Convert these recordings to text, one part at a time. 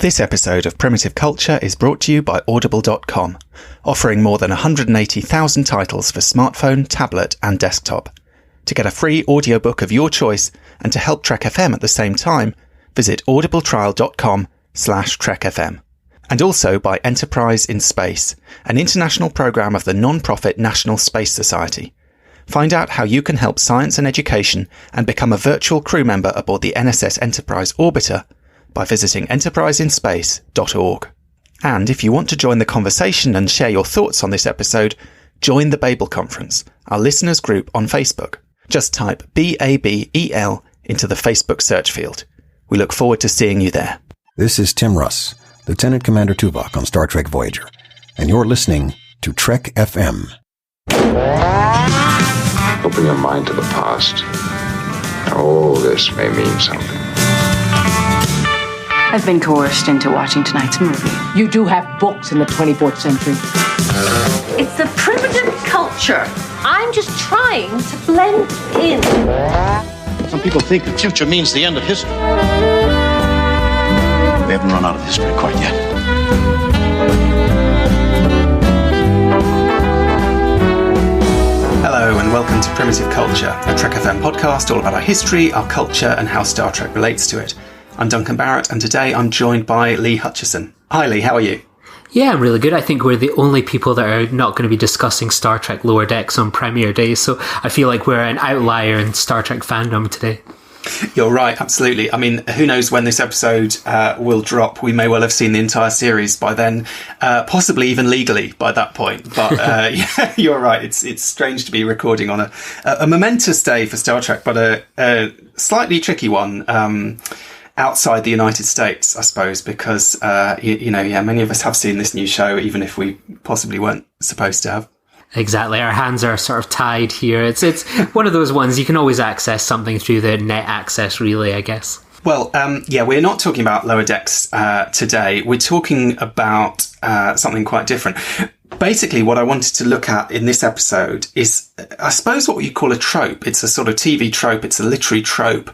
This episode of Primitive Culture is brought to you by Audible.com, offering more than 180,000 titles for smartphone, tablet and desktop. To get a free audiobook of your choice and to help Trek FM at the same time, visit audibletrial.com/trekfm. And also by Enterprise in Space, an international programme of the non-profit National Space Society. Find out how you can help science and education and become a virtual crew member aboard the NSS Enterprise Orbiter by visiting enterpriseinspace.org. And if you want to join the conversation and share your thoughts on this episode, join the Babel Conference, our listeners group on Facebook. Just type BABEL into the Facebook search field. We look forward to seeing you there. This is Tim Russ, Lieutenant Commander Tuvok on Star Trek Voyager, and you're listening to Trek FM. Open your mind to the past. Oh, this may mean something. I've been coerced into watching tonight's movie. You do have books in the 24th century. It's a primitive culture. I'm just trying to blend in. Some people think the future means the end of history. We haven't run out of history quite yet. Hello and welcome to Primitive Culture, a Trek FM podcast all about our history, our culture and how Star Trek relates to it. I'm Duncan Barrett and today I'm joined by Lee Hutchison. Hi Lee, how are you? Yeah, I'm really good. I think we're the only people that are not going to be discussing Star Trek Lower Decks on premiere day, so I feel like we're an outlier in Star Trek fandom today. You're right, absolutely. I mean, who knows when this episode will drop. We may well have seen the entire series by then, possibly even legally by that point. But yeah, you're right. It's strange to be recording on a momentous day for Star Trek, but a slightly tricky one outside the United States, I suppose, because, many of us have seen this new show, even if we possibly weren't supposed to have. Exactly. Our hands are sort of tied here. It's one of those ones you can always access something through the net access relay, I guess. Well, we're not talking about Lower Decks today. We're talking about something quite different. Basically, what I wanted to look at in this episode is, I suppose, what you call a trope. It's a sort of TV trope. It's a literary trope.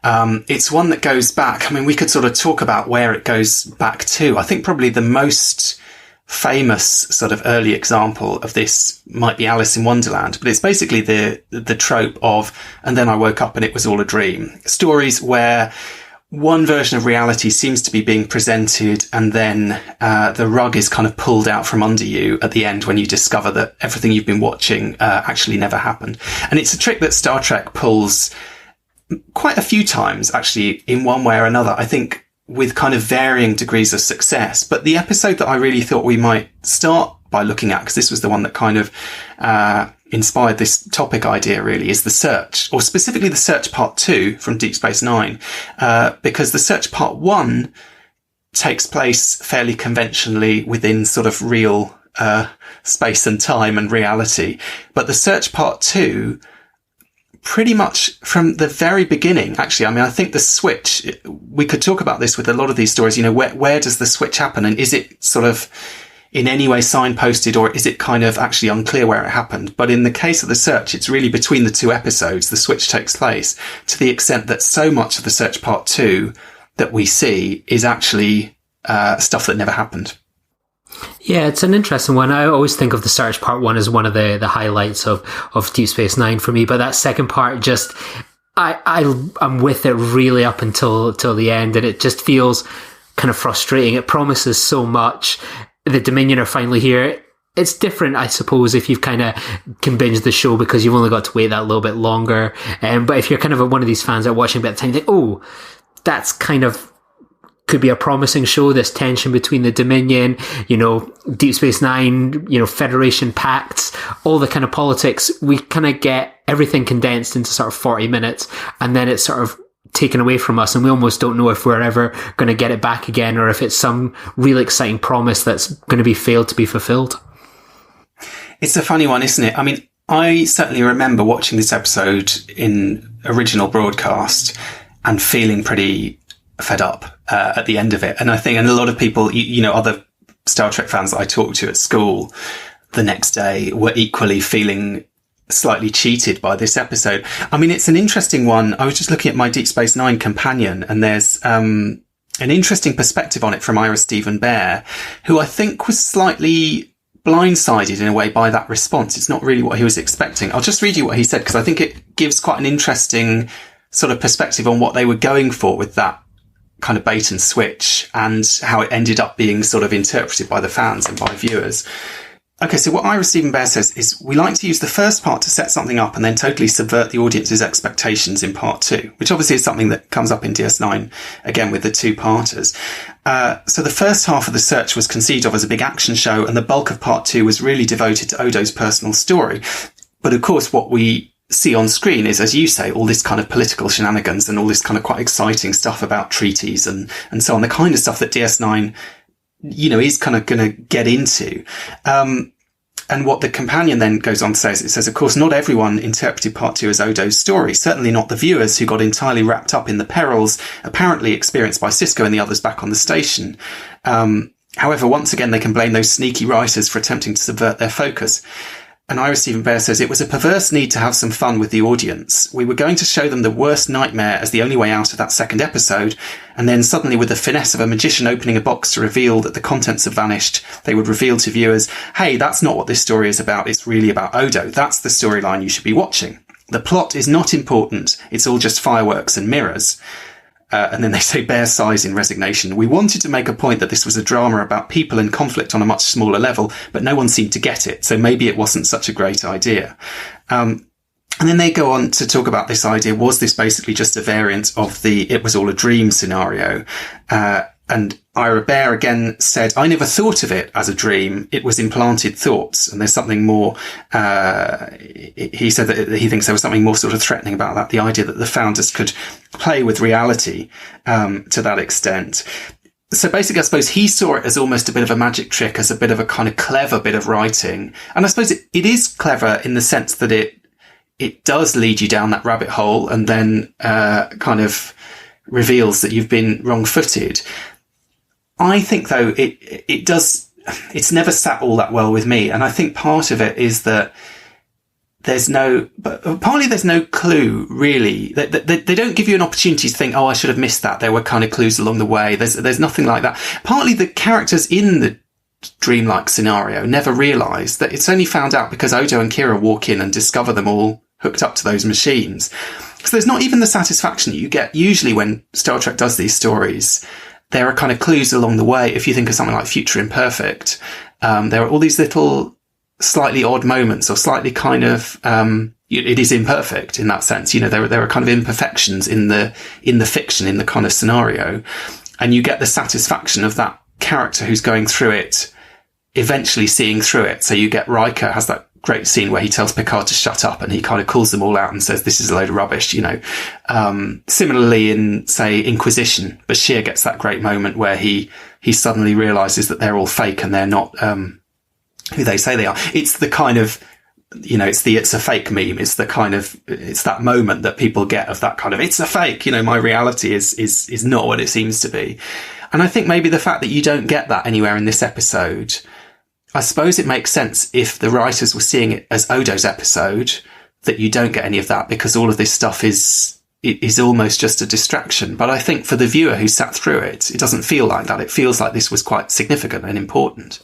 It's one that goes back. I mean, we could sort of talk about where it goes back to. I think probably the most famous sort of early example of this might be Alice in Wonderland, but it's basically the trope of, and then I woke up and it was all a dream. Stories where one version of reality seems to be being presented and then the rug is kind of pulled out from under you at the end when you discover that everything you've been watching actually never happened. And it's a trick that Star Trek pulls quite a few times, actually, in one way or another, I think, with kind of varying degrees of success. But the episode that I really thought we might start by looking at, because this was the one that kind of inspired this topic idea really, is The Search, or specifically The Search Part 2 from Deep Space Nine, because The Search Part 1 takes place fairly conventionally within sort of real space and time and reality. But The Search Part 2, pretty much from the very beginning, actually, I mean, I think the switch, we could talk about this with a lot of these stories, where does the switch happen? And is it sort of in any way signposted, or is it kind of actually unclear where it happened? But in the case of The Search, it's really between the two episodes, the switch takes place, to the extent that so much of The Search Part 2 that we see is actually stuff that never happened. Yeah, it's an interesting one. I always think of The Search Part 1 as one of the highlights of Deep Space Nine for me, but that second part just, I'm with it really up until the end, and it just feels kind of frustrating. It promises so much. The Dominion are finally here. It's different, I suppose, if you've kind of can binge the show because you've only got to wait that little bit longer. But if you're kind of one of these fans that are watching a bit of time, you think, oh, that's kind of could be a promising show, this tension between the Dominion, Deep Space Nine, Federation pacts, all the kind of politics. We kind of get everything condensed into sort of 40 minutes, and then it's sort of taken away from us, and we almost don't know if we're ever going to get it back again, or if it's some really exciting promise that's going to be failed to be fulfilled. It's a funny one, isn't it? I mean, I certainly remember watching this episode in original broadcast and feeling pretty fed up at the end of it. And I think, and a lot of people, other Star Trek fans that I talked to at school the next day were equally feeling slightly cheated by this episode. I mean, it's an interesting one. I was just looking at my Deep Space Nine companion, and there's interesting perspective on it from Ira Stephen Bear, who I think was slightly blindsided in a way by that response. It's not really what he was expecting. I'll just read you what he said, because I think it gives quite an interesting sort of perspective on what they were going for with that kind of bait and switch, and how it ended up being sort of interpreted by the fans and by viewers. Okay, so what Ira Stephen Bear says is, we like to use the first part to set something up and then totally subvert the audience's expectations in part two, which obviously is something that comes up in DS9, again, with the two-parters. So the first half of The Search was conceived of as a big action show, and the bulk of part two was really devoted to Odo's personal story. But of course, what we see on screen is, as you say, all this kind of political shenanigans and all this kind of quite exciting stuff about treaties and so on, the kind of stuff that DS9 is kind of going to get into. And what the companion then goes on to say is, it says, of course, not everyone interpreted part two as Odo's story. Certainly not the viewers, who got entirely wrapped up in the perils apparently experienced by Sisko and the others back on the station. However, once again, they can blame those sneaky writers for attempting to subvert their focus. And Ira Stephen Bear says, it was a perverse need to have some fun with the audience. We were going to show them the worst nightmare as the only way out of that second episode, and then suddenly, with the finesse of a magician opening a box to reveal that the contents have vanished, they would reveal to viewers, hey, that's not what this story is about, it's really about Odo. That's the storyline you should be watching. The plot is not important, it's all just fireworks and mirrors. And then they say, Bear sighs in resignation. We wanted to make a point that this was a drama about people in conflict on a much smaller level, but no one seemed to get it, so maybe it wasn't such a great idea. And then they go on to talk about this idea. Was this basically just a variant of the it was all a dream scenario? And Ira Bear again said, I never thought of it as a dream. It was implanted thoughts. And there's something more, he said that he thinks there was something more sort of threatening about that. The idea that the founders could play with reality, to that extent. So basically, I suppose he saw it as almost a bit of a magic trick, as a bit of a kind of clever bit of writing. And I suppose it is clever in the sense that it does lead you down that rabbit hole and then, kind of reveals that you've been wrong-footed. I think, though, it's never sat all that well with me. And I think part of it is that partly there's no clue, really. They don't give you an opportunity to think, oh, I should have missed that. There were kind of clues along the way. There's nothing like that. Partly the characters in the dreamlike scenario never realise that it's only found out because Odo and Kira walk in and discover them all hooked up to those machines. So there's not even the satisfaction that you get usually when Star Trek does these stories. There are kind of clues along the way. If you think of something like Future Imperfect, there are all these little slightly odd moments, or slightly kind of, it is imperfect in that sense. There are kind of imperfections in the fiction, in the kind of scenario. And you get the satisfaction of that character who's going through it, eventually seeing through it. So you get Riker has that great scene where he tells Picard to shut up, and he kind of calls them all out and says, this is a load of rubbish, Similarly in, say, Inquisition, Bashir gets that great moment where he suddenly realizes that they're all fake and they're not, who they say they are. It's the kind of, it's a fake meme. It's that moment that people get of that kind of, it's a fake, my reality is not what it seems to be. And I think maybe the fact that you don't get that anywhere in this episode, I suppose it makes sense if the writers were seeing it as Odo's episode, that you don't get any of that, because all of this stuff is almost just a distraction. But I think for the viewer who sat through it, it doesn't feel like that. It feels like this was quite significant and important.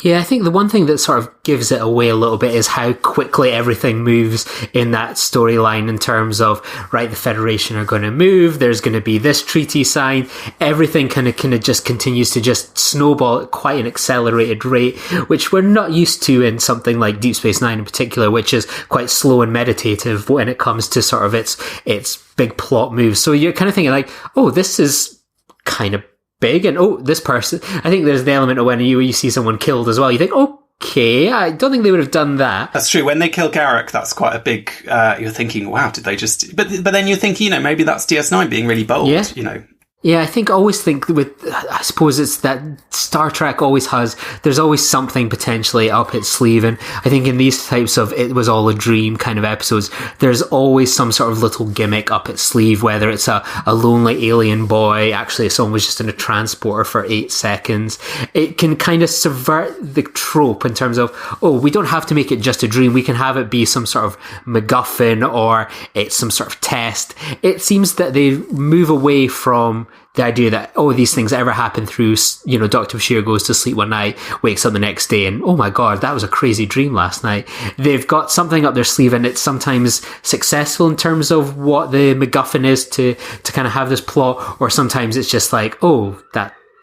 Yeah, I think the one thing that sort of gives it away a little bit is how quickly everything moves in that storyline, in terms of, right, the Federation are going to move, there's going to be this treaty signed, everything kind of just continues to just snowball at quite an accelerated rate, which we're not used to in something like Deep Space Nine in particular, which is quite slow and meditative when it comes to sort of its big plot moves. So you're kind of thinking like, oh, this is kind of big, and this person, I think there's the element of when you see someone killed as well, you think, okay, I don't think they would have done that. That's true. When they kill Garak, that's quite a big, you're thinking, wow, did they just, but then you're thinking, maybe that's DS9 being really bold, Yeah, I always think I suppose it's that Star Trek always there's always something potentially up its sleeve. And I think in these types of it was all a dream kind of episodes, there's always some sort of little gimmick up its sleeve, whether it's a lonely alien boy, actually someone was just in a transporter for 8 seconds. It can kind of subvert the trope in terms of, we don't have to make it just a dream. We can have it be some sort of MacGuffin, or it's some sort of test. It seems that they move away from the idea that, oh, these things ever happen through, Dr. Bashir goes to sleep one night, wakes up the next day, and oh my God, that was a crazy dream last night. They've got something up their sleeve, and it's sometimes successful in terms of what the MacGuffin is to kind of have this plot, or sometimes it's just like, oh,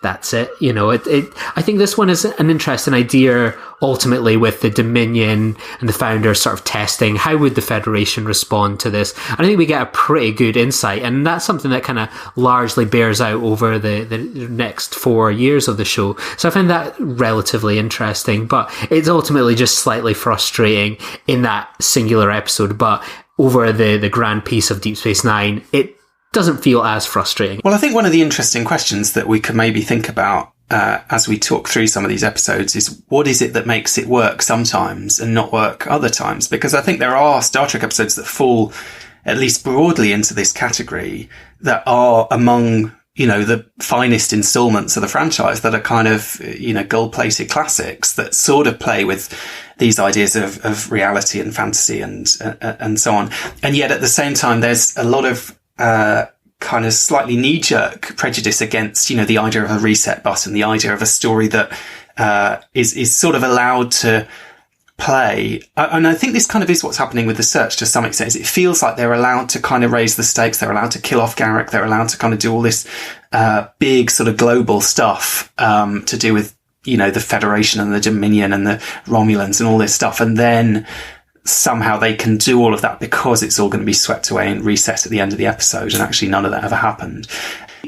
that's it. I think this one is an interesting idea ultimately with the Dominion and the Founders sort of testing how would the Federation respond to this. And I think we get a pretty good insight, and that's something that kind of largely bears out over the next 4 years of the show. So I find that relatively interesting, but it's ultimately just slightly frustrating in that singular episode. But over the grand piece of Deep Space Nine, it doesn't feel as frustrating. Well, I think one of the interesting questions that we could maybe think about as we talk through some of these episodes is, what is it that makes it work sometimes and not work other times? Because I think there are Star Trek episodes that fall, at least broadly, into this category that are among, the finest installments of the franchise, that are kind of, gold-plated classics that sort of play with these ideas of reality and fantasy and so on. And yet at the same time, there's a lot of kind of slightly knee-jerk prejudice against, the idea of a reset button, the idea of a story that is sort of allowed to play. And I think this kind of is what's happening with The Search to some extent. Is it feels like they're allowed to kind of raise the stakes. They're allowed to kill off Garrick. They're allowed to kind of do all this big sort of global stuff to do with, the Federation and the Dominion and the Romulans and all this stuff. And then somehow they can do all of that because it's all going to be swept away and reset at the end of the episode, and actually none of that ever happened.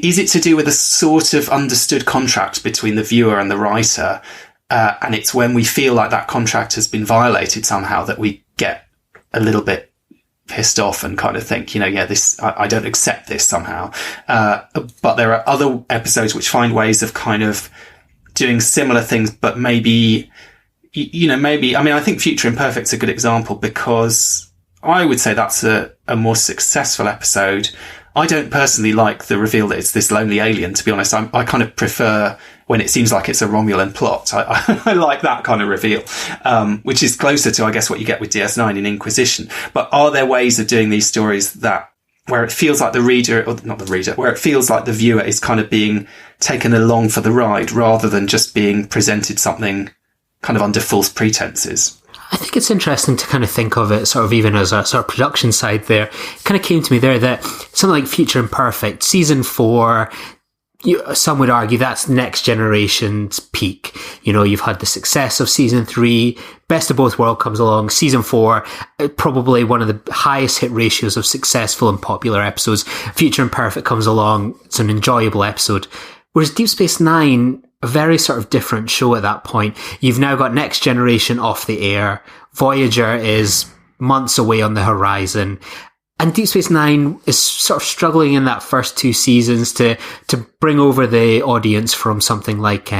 Is it to do with a sort of understood contract between the viewer and the writer, and it's when we feel like that contract has been violated somehow that we get a little bit pissed off and kind of think, I don't accept this somehow. But there are other episodes which find ways of kind of doing similar things, but maybe, I think Future Imperfect's a good example, because I would say that's a more successful episode. I don't personally like the reveal that it's this lonely alien, to be honest. I kind of prefer when it seems like it's a Romulan plot. I like that kind of reveal, which is closer to, I guess, what you get with DS9 in Inquisition. But are there ways of doing these stories where it feels like where it feels like the viewer is kind of being taken along for the ride rather than just being presented something kind of under false pretenses? I think it's interesting to kind of think of it sort of even as a sort of production side there. It kind of came to me there that something like Future Imperfect, season 4, some would argue that's Next Generation's peak. You've had the success of season 3, Best of Both Worlds comes along, season 4, probably one of the highest hit ratios of successful and popular episodes. Future Imperfect comes along, it's an enjoyable episode. Whereas Deep Space Nine, a very sort of different show at that point. You've now got Next Generation off the air. Voyager is months away on the horizon. And Deep Space Nine is sort of struggling in that first 2 seasons to bring over the audience from something like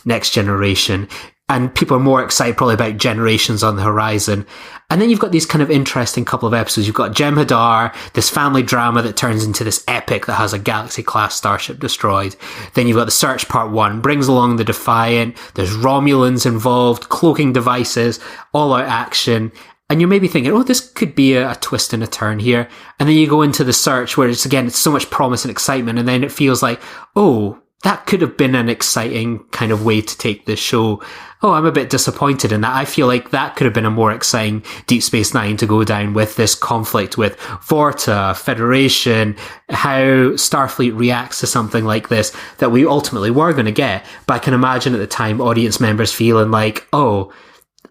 Next Generation. And people are more excited probably about Generations on the horizon. And then you've got these kind of interesting couple of episodes. You've got Jem'Hadar, this family drama that turns into this epic that has a Galaxy-class starship destroyed. Then you've got The Search Part 1, brings along the Defiant. There's Romulans involved, cloaking devices, all-out action. And you're maybe thinking, oh, this could be a twist and a turn here. And then you go into The Search where it's so much promise and excitement. And then it feels like, oh, that could have been an exciting kind of way to take this show. Oh, I'm a bit disappointed in that. I feel like that could have been a more exciting Deep Space Nine to go down with this conflict with Vorta, Federation, how Starfleet reacts to something like this that we ultimately were going to get. But I can imagine at the time audience members feeling like, oh,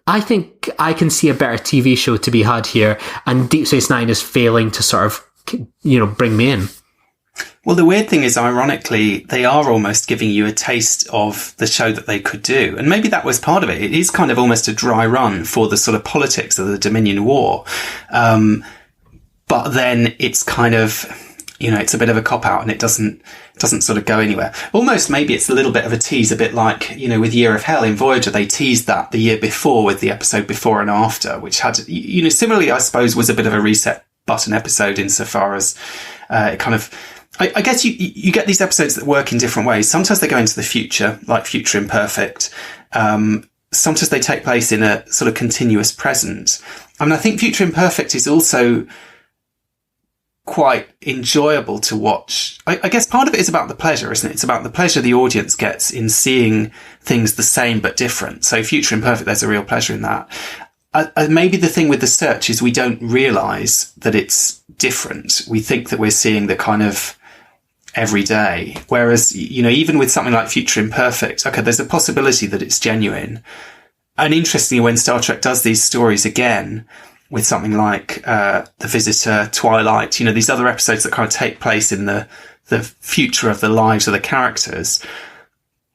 I think I can see a better TV show to be had here, and Deep Space Nine is failing to sort of, bring me in. Well, the weird thing is, ironically, they are almost giving you a taste of the show that they could do. And maybe that was part of it. It is kind of almost a dry run for the sort of politics of the Dominion War. But then it's kind of, it's a bit of a cop-out and it doesn't sort of go anywhere. Almost maybe it's a little bit of a tease, a bit like, with Year of Hell in Voyager, they teased that the year before with the episode Before and After, which had, similarly, I suppose, was a bit of a reset button episode insofar as it kind of, I guess you get these episodes that work in different ways. Sometimes they go into the future, like Future Imperfect. Sometimes they take place in a sort of continuous present. I mean, I think Future Imperfect is also quite enjoyable to watch. I guess part of it is about the pleasure, isn't it? It's about the pleasure the audience gets in seeing things the same but different. So Future Imperfect, there's a real pleasure in that. Maybe the thing with The Search is we don't realise that it's different. We think that we're seeing the kind of everyday. Whereas, even with something like Future Imperfect, okay, there's a possibility that it's genuine. And interestingly, when Star Trek does these stories again, with something like The Visitor, Twilight, these other episodes that kind of take place in the future of the lives of the characters,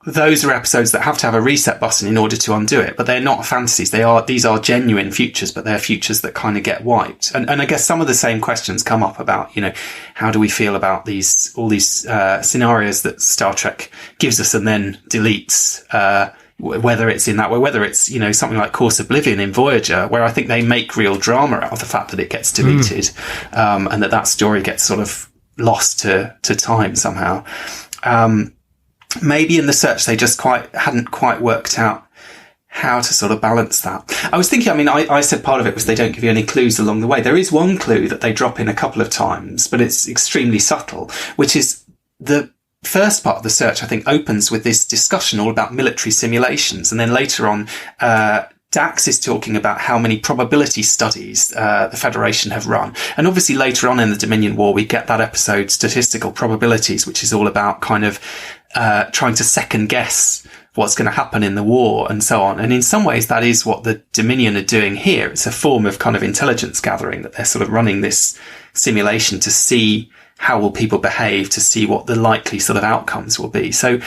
those are episodes that have to have a reset button in order to undo it. But they're not fantasies. These are genuine futures, but they're futures that kind of get wiped. And I guess some of the same questions come up about, how do we feel about all these scenarios that Star Trek gives us and then deletes, whether it's in that way, whether it's, something like Course Oblivion in Voyager, where I think they make real drama out of the fact that it gets deleted, and that story gets sort of lost to time somehow. Maybe in The Search, they just hadn't quite worked out how to sort of balance that. I was thinking, I said part of it was they don't give you any clues along the way. There is one clue that they drop in a couple of times, but it's extremely subtle, which is the first part of The Search, I think, opens with this discussion all about military simulations. And then later on, Dax is talking about how many probability studies the Federation have run. And obviously later on in the Dominion War, we get that episode, Statistical Probabilities, which is all about kind of trying to second guess what's going to happen in the war and so on. And in some ways, that is what the Dominion are doing here. It's a form of kind of intelligence gathering, that they're sort of running this simulation to see how will people behave, to see what the likely sort of outcomes will be. So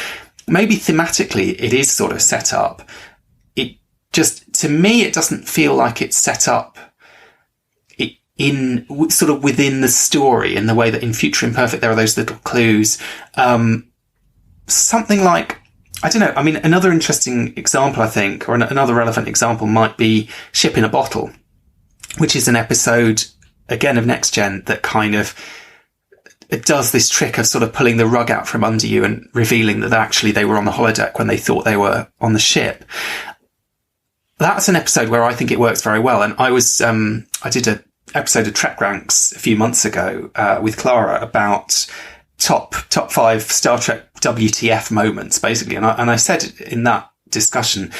maybe thematically it is sort of set up. It just, to me, it doesn't feel like it's set up in sort of within the story in the way that in Future Imperfect there are those little clues. Something like, I don't know, another interesting example, I think, or another relevant example might be Ship in a Bottle, which is an episode, again, of Next Gen that kind of, it does this trick of sort of pulling the rug out from under you and revealing that actually they were on the holodeck when they thought they were on the ship. That's an episode where I think it works very well. And I did an episode of Trek Ranks a few months ago, with Clara about top 5 Star Trek WTF moments, basically. And I said in that discussion,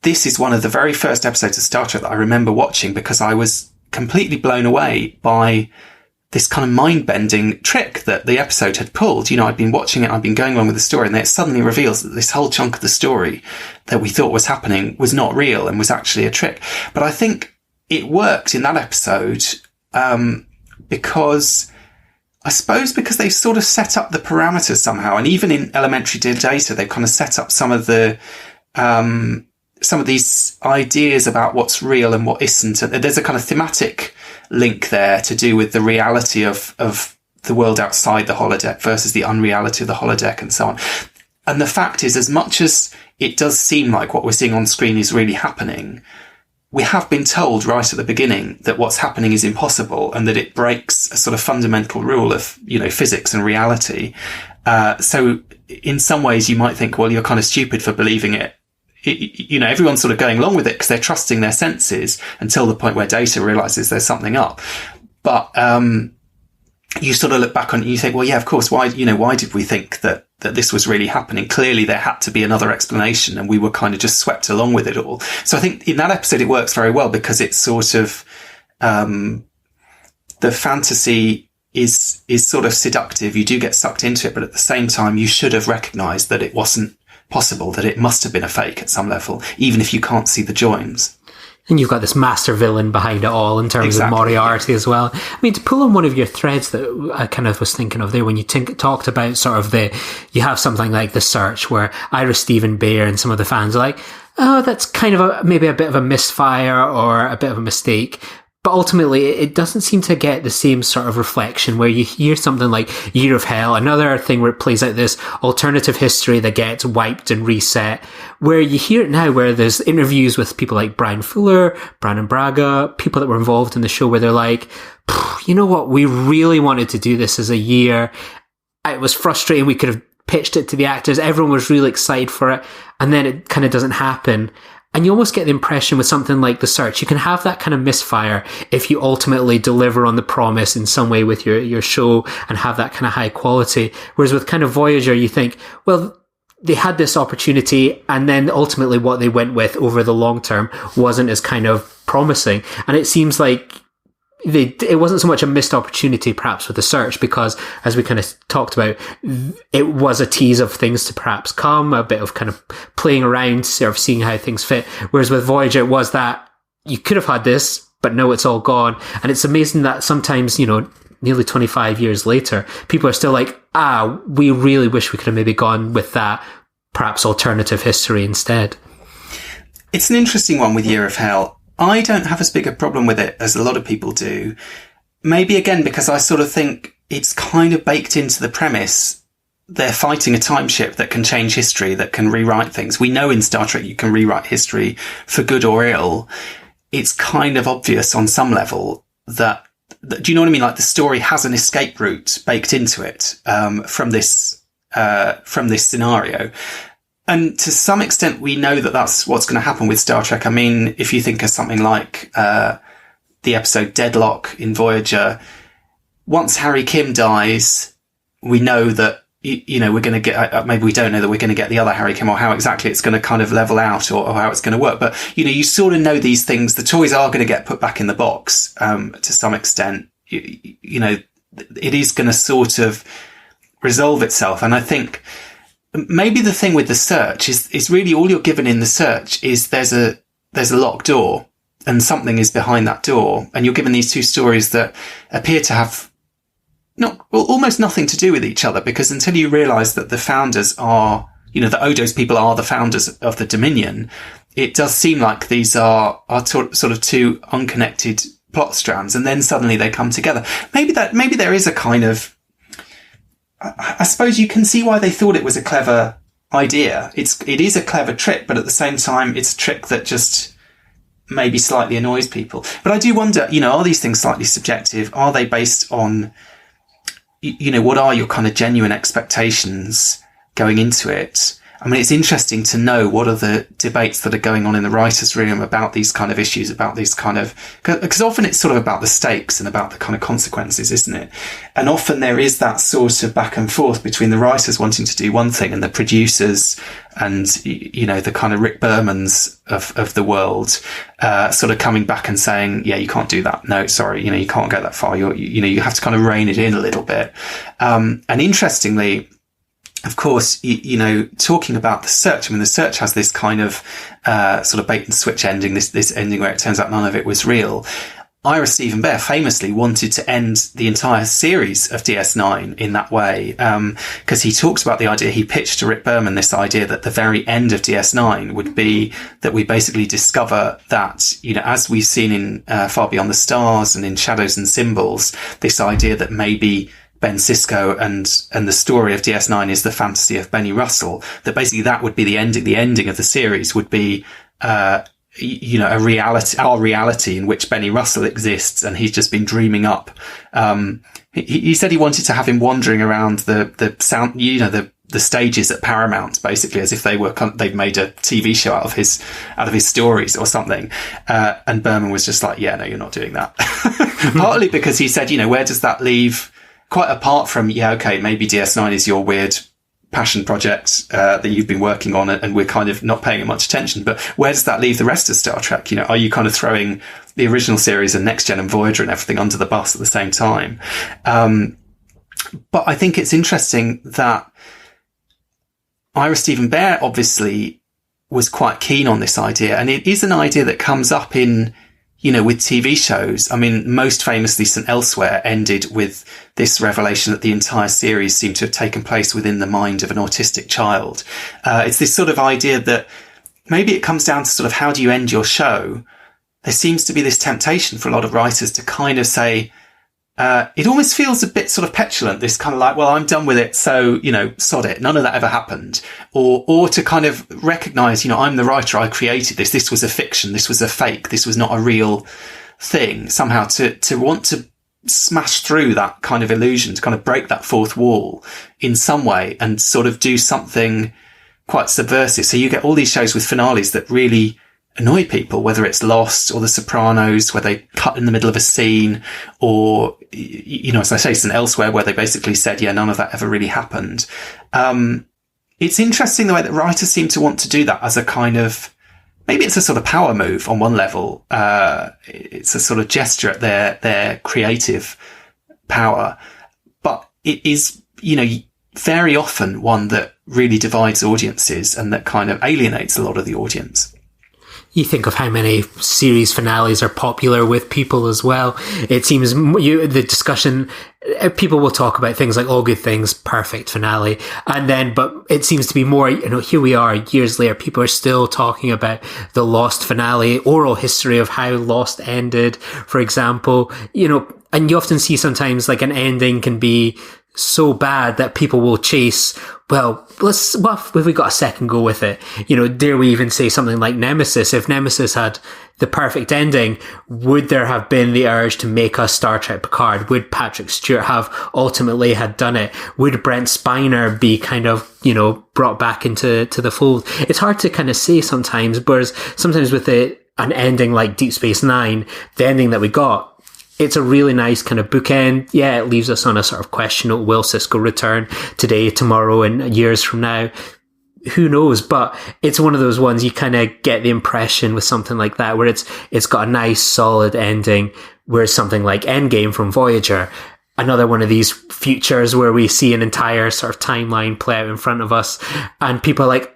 this is one of the very first episodes of Star Trek that I remember watching because I was completely blown away by this kind of mind-bending trick that the episode had pulled. I'd been watching it, I'd been going along with the story, and then it suddenly reveals that this whole chunk of the story that we thought was happening was not real and was actually a trick. But I think it worked in that episode, because they've sort of set up the parameters somehow. And even in Elementary Data, they've kind of set up some of these ideas about what's real and what isn't. There's a kind of thematic link there to do with the reality of the world outside the holodeck versus the unreality of the holodeck and so on. And the fact is, as much as it does seem like what we're seeing on screen is really happening, we have been told right at the beginning that what's happening is impossible and that it breaks a sort of fundamental rule of, physics and reality. So in some ways you might think, well, you're kind of stupid for believing it. Everyone's sort of going along with it because they're trusting their senses until the point where Data realizes there's something up. But, you sort of look back on it and you think, well, yeah, of course. Why did we think that this was really happening? Clearly there had to be another explanation and we were kind of just swept along with it all. So I think in that episode, it works very well because it's sort of, the fantasy is sort of seductive. You do get sucked into it, but at the same time, you should have recognized that it wasn't possible, that it must have been a fake at some level, even if you can't see the joins. And you've got this master villain behind it all in terms of Moriarty as well. To pull on one of your threads that I kind of was thinking of there when you talked about sort of you have something like The Search where Ira Stephen Bear and some of the fans are like, oh, that's kind of maybe a bit of a misfire or a bit of a mistake. But ultimately, it doesn't seem to get the same sort of reflection where you hear something like Year of Hell, another thing where it plays out this alternative history that gets wiped and reset, where you hear it now where there's interviews with people like Brian Fuller, Brandon Braga, people that were involved in the show where they're like, you know what, we really wanted to do this as a year. It was frustrating. We could have pitched it to the actors. Everyone was really excited for it. And then it kind of doesn't happen. And you almost get the impression with something like The Search, you can have that kind of misfire if you ultimately deliver on the promise in some way with your show and have that kind of high quality. Whereas with kind of Voyager, you think, well, they had this opportunity, and then ultimately what they went with over the long term wasn't as kind of promising. And it seems like it wasn't so much a missed opportunity perhaps with The Search, because as we kind of talked about, it was a tease of things to perhaps come, a bit of kind of playing around, sort of seeing how things fit. Whereas with Voyager, it was that you could have had this, but no, it's all gone. And it's amazing that sometimes, nearly 25 years later, people are still like, we really wish we could have maybe gone with that perhaps alternative history instead. It's an interesting one with Year of Hell. I don't have as big a problem with it as a lot of people do. Maybe again, because I sort of think it's kind of baked into the premise. They're fighting a time ship that can change history, that can rewrite things. We know in Star Trek you can rewrite history for good or ill. It's kind of obvious on some level that do you know what I mean? Like the story has an escape route baked into it, from this scenario. And to some extent, we know that that's what's going to happen with Star Trek. I mean, if you think of something like the episode Deadlock in Voyager, once Harry Kim dies, we know that, we're going to get, maybe we don't know that we're going to get the other Harry Kim, or how exactly it's going to kind of level out, or how it's going to work. But, you sort of know these things. The toys are going to get put back in the box to some extent. It is going to sort of resolve itself. And I think maybe the thing with The Search is really all you're given in The Search is there's a locked door and something is behind that door. And you're given these two stories that appear to have almost nothing to do with each other, because until you realize that the founders are, the Odo's people are the founders of the Dominion, it does seem like these are sort of two unconnected plot strands. And then suddenly they come together. Maybe there is a kind of, I suppose you can see why they thought it was a clever idea. It is a clever trick, but at the same time, it's a trick that just maybe slightly annoys people. But I do wonder, are these things slightly subjective? Are they based on, what are your kind of genuine expectations going into it? I mean, it's interesting to know what are the debates that are going on in the writers' room about these kind of issues, about these kind of, because often it's sort of about the stakes and about the kind of consequences, isn't it? And often there is that sort of back and forth between the writers wanting to do one thing and the producers and, the kind of Rick Bermans of the world, sort of coming back and saying, yeah, you can't do that. No, sorry. You can't go that far. You have to kind of rein it in a little bit. And interestingly, of course, talking about The Search, I mean, The Search has this kind of, sort of bait and switch ending, this ending where it turns out none of it was real. Ira Stephen Bear famously wanted to end the entire series of DS9 in that way, because he talks about the idea, he pitched to Rick Berman this idea that the very end of DS9 would be that we basically discover that, as we've seen in Far Beyond the Stars and in Shadows and Symbols, this idea that maybe Ben Sisko and the story of DS9 is the fantasy of Benny Russell, that basically that would be the ending. The ending of the series would be, our reality in which Benny Russell exists, and he's just been dreaming up. He said he wanted to have him wandering around the sound, the stages at Paramount, basically, as if they'd made a TV show out of his stories or something. And Berman was just like, yeah, no, you're not doing that. Partly because he said, where does that leave? Quite apart from, maybe DS9 is your weird passion project that you've been working on, and we're kind of not paying it much attention. But where does that leave the rest of Star Trek? Are you kind of throwing the original series and Next Gen and Voyager and everything under the bus at the same time? But I think it's interesting that Ira Stephen Bear obviously was quite keen on this idea, and it is an idea that comes up in, with TV shows. I mean, most famously, St. Elsewhere ended with this revelation that the entire series seemed to have taken place within the mind of an autistic child. It's this sort of idea that maybe it comes down to sort of how do you end your show? There seems to be this temptation for a lot of writers to kind of say, it almost feels a bit sort of petulant, this kind of like, well, I'm done with it, so, sod it. None of that ever happened. Or to kind of recognize, I'm the writer, I created this. This was a fiction. This was a fake. This was not a real thing. Somehow to want to smash through that kind of illusion, to kind of break that fourth wall in some way and sort of do something quite subversive. So you get all these shows with finales that really annoy people, whether it's Lost or The Sopranos, where they cut in the middle of a scene, or, you know, as I say, St. Elsewhere, where they basically said, yeah, none of that ever really happened. It's interesting the way that writers seem to want to do that as a kind of, maybe it's a sort of power move on one level. It's a sort of gesture at their creative power, but it is, you know, very often one that really divides audiences and that kind of alienates a lot of the audience. You think of how many series finales are popular with people as well. It seems the discussion, people will talk about things like All Good Things, perfect finale. And then, but it seems to be more, you know, here we are years later, people are still talking about the Lost finale, oral history of how Lost ended, for example, you know, and you often see sometimes like an ending can be so bad that people will chase, well, if we got a second go with it, you know, dare we even say something like Nemesis? If Nemesis had the perfect ending, would there have been the urge to make us Star Trek Picard? Would Patrick Stewart have ultimately had done it? Would Brent Spiner be kind of, you know, brought back into the fold? It's hard to kind of say sometimes, whereas sometimes with an ending like Deep Space Nine, the ending that we got, it's a really nice kind of bookend. Yeah, it leaves us on a sort of question of will Sisko return today, tomorrow, and years from now? Who knows? But it's one of those ones you kind of get the impression with something like that where it's got a nice solid ending, whereas something like Endgame from Voyager, another one of these futures where we see an entire sort of timeline play out in front of us and people are like,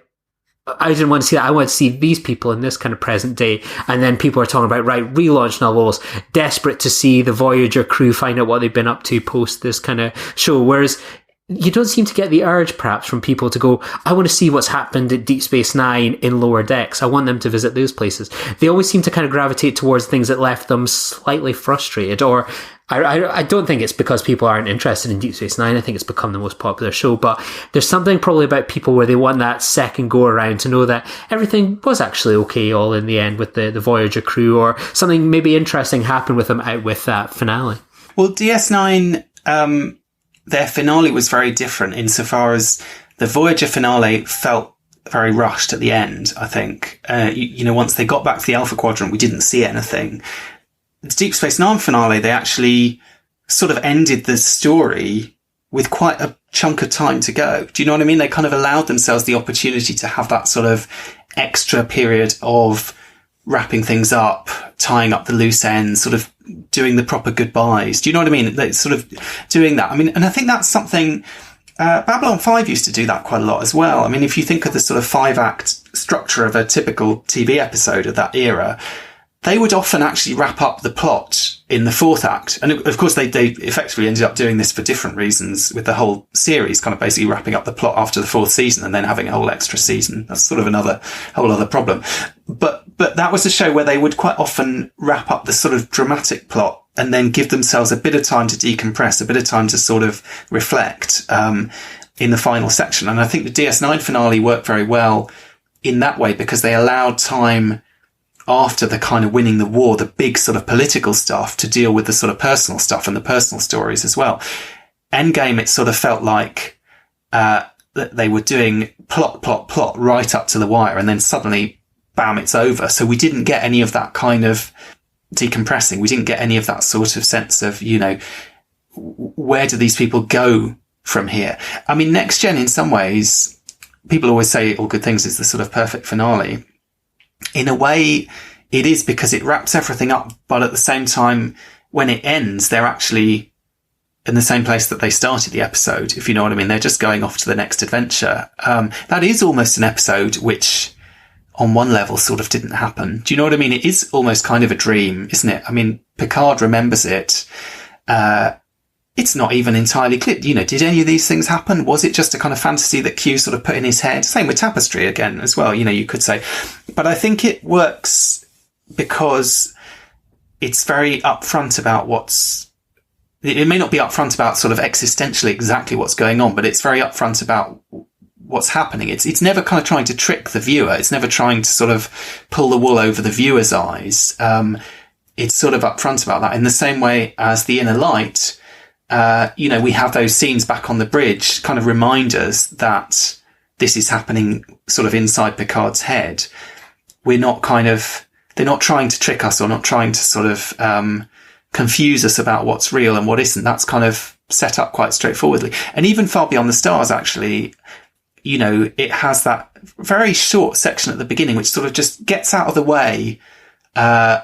I didn't want to see that. I want to see these people in this kind of present day. And then people are talking about, right, relaunch novels, desperate to see the Voyager crew find out what they've been up to post this kind of show. Whereas you don't seem to get the urge, perhaps, from people to go, I want to see what's happened at Deep Space Nine in Lower Decks. I want them to visit those places. They always seem to kind of gravitate towards things that left them slightly frustrated, or I don't think it's because people aren't interested in Deep Space Nine. I think it's become the most popular show, but there's something probably about people where they want that second go around to know that everything was actually okay all in the end with the Voyager crew, or something maybe interesting happened with them out with that finale. Well, DS9, their finale was very different insofar as the Voyager finale felt very rushed at the end, I think. You know, once they got back to the Alpha Quadrant, we didn't see anything. The Deep Space Nine finale, they actually sort of ended the story with quite a chunk of time to go. Do you know what I mean? They kind of allowed themselves the opportunity to have that sort of extra period of wrapping things up, tying up the loose ends, sort of doing the proper goodbyes. Do you know what I mean? They sort of doing that. I mean, and I think that's something, Babylon 5 used to do that quite a lot as well. I mean, if you think of the sort of 5-act structure of a typical TV episode of that era, they would often actually wrap up the plot in the 4th act. And of course, they effectively ended up doing this for different reasons with the whole series, kind of basically wrapping up the plot after the 4th season and then having a whole extra season. That's sort of whole other problem. But that was a show where they would quite often wrap up the sort of dramatic plot and then give themselves a bit of time to decompress, a bit of time to sort of reflect, in the final section. And I think the DS9 finale worked very well in that way because they allowed time after the kind of winning the war, the big sort of political stuff, to deal with the sort of personal stuff and the personal stories as well. Endgame, it sort of felt like that they were doing plot right up to the wire, and then suddenly, bam, it's over. So we didn't get any of that kind of decompressing. We didn't get any of that sort of sense of, you know, where do these people go from here? I mean, Next Gen, in some ways, people always say All Good Things is the sort of perfect finale. In a way, it is, because it wraps everything up, but at the same time, when it ends, they're actually in the same place that they started the episode, if you know what I mean. They're just going off to the next adventure. That is almost an episode which, on one level, sort of didn't happen. Do you know what I mean? It is almost kind of a dream, isn't it? I mean, Picard remembers it. It's not even entirely clear. You know, did any of these things happen? Was it just a kind of fantasy that Q sort of put in his head? Same with Tapestry again as well, you know, you could say. But I think it works because it's very upfront about it may not be upfront about sort of existentially exactly what's going on, but it's very upfront about what's happening. It's never kind of trying to trick the viewer. It's never trying to sort of pull the wool over the viewer's eyes. It's sort of upfront about that in the same way as The Inner Light. You know, we have those scenes back on the bridge kind of remind us that this is happening sort of inside Picard's head. they're not trying to trick us or not trying to sort of, confuse us about what's real and what isn't. That's kind of set up quite straightforwardly. And even Far Beyond the Stars, actually, you know, it has that very short section at the beginning, which sort of just gets out of the way, the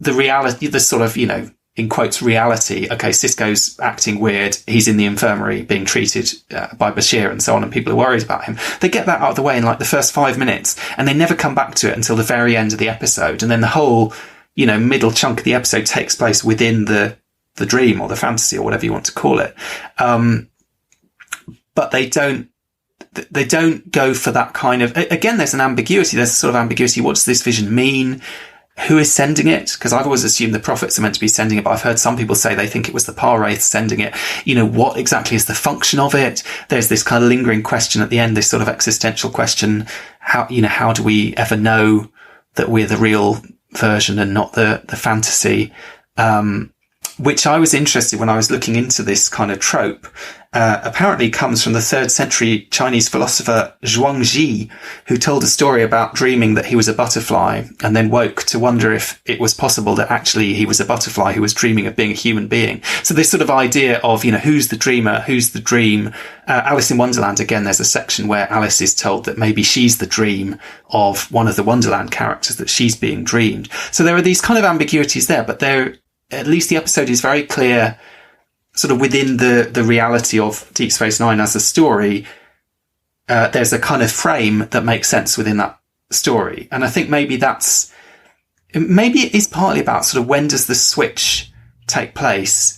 reality, the sort of, you know, in quotes, reality. Okay, Sisko's acting weird. He's in the infirmary being treated by Bashir and so on, and people are worried about him. They get that out of the way in like the first 5 minutes, and they never come back to it until the very end of the episode. And then the whole, you know, middle chunk of the episode takes place within the dream or the fantasy or whatever you want to call it. But they don't go for that kind of, again, there's an ambiguity. There's a sort of ambiguity. What does this vision mean? Who is sending it? Because I've always assumed the prophets are meant to be sending it, but I've heard some people say they think it was the Par-Wraith sending it. You know, what exactly is the function of it? There's this kind of lingering question at the end, this sort of existential question. How do we ever know that we're the real version and not the fantasy? Which I was interested when I was looking into this kind of trope. Apparently comes from the 3rd century Chinese philosopher Zhuangzi, who told a story about dreaming that he was a butterfly and then woke to wonder if it was possible that actually he was a butterfly who was dreaming of being a human being. So this sort of idea of, you know, who's the dreamer, who's the dream. Alice in Wonderland, again, there's a section where Alice is told that maybe she's the dream of one of the Wonderland characters, that she's being dreamed. So there are these kind of ambiguities there, but at least the episode is very clear, sort of within the reality of Deep Space Nine as a story. There's a kind of frame that makes sense within that story. And I think maybe it is partly about sort of when does the switch take place?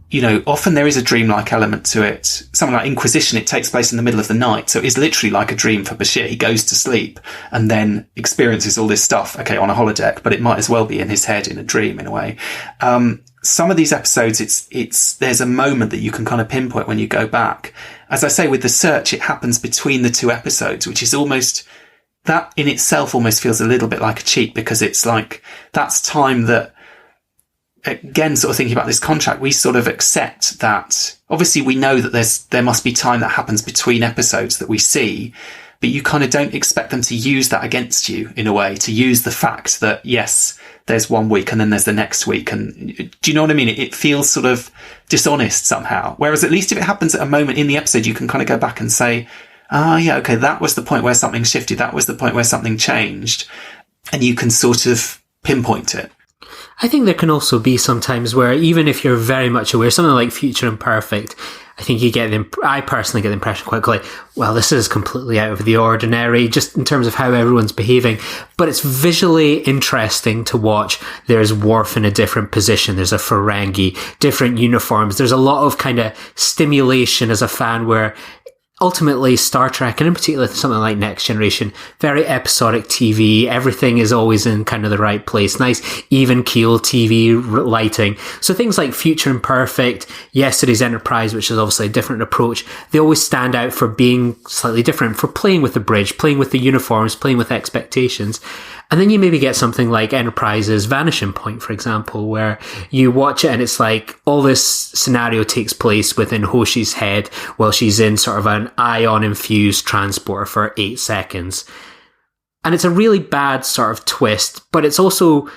You know, often there is a dreamlike element to it. Something like Inquisition, it takes place in the middle of the night. So it's literally like a dream for Bashir. He goes to sleep and then experiences all this stuff, okay, on a holodeck, but it might as well be in his head in a dream in a way. Some of these episodes, there's a moment that you can kind of pinpoint when you go back. As I say, with The Search, it happens between the 2 episodes, which is almost, that in itself almost feels a little bit like a cheat, because it's like, that's time that, again, sort of thinking about this contract, we sort of accept that, obviously we know that there must be time that happens between episodes that we see, but you kind of don't expect them to use that against you in a way, to use the fact that, yes, there's 1 week and then there's the next week. And do you know what I mean? It feels sort of dishonest somehow. Whereas at least if it happens at a moment in the episode, you can kind of go back and say, yeah, okay, that was the point where something shifted. That was the point where something changed. And you can sort of pinpoint it. I think there can also be sometimes where, even if you're very much aware, something like Future Imperfect, I think I personally get the impression quite quickly, well, this is completely out of the ordinary, just in terms of how everyone's behaving. But it's visually interesting to watch. There's Worf in a different position. There's a Ferengi, different uniforms. There's a lot of kind of stimulation as a fan where, ultimately, Star Trek, and in particular something like Next Generation, very episodic TV. Everything is always in kind of the right place. Nice, even keel TV lighting. So things like Future Imperfect, Yesterday's Enterprise, which is obviously a different approach, they always stand out for being slightly different, for playing with the bridge, playing with the uniforms, playing with expectations. And then you maybe get something like Enterprise's Vanishing Point, for example, where you watch it and it's like all this scenario takes place within Hoshi's head while she's in sort of an ion-infused transporter for 8 seconds. And it's a really bad sort of twist, but it's also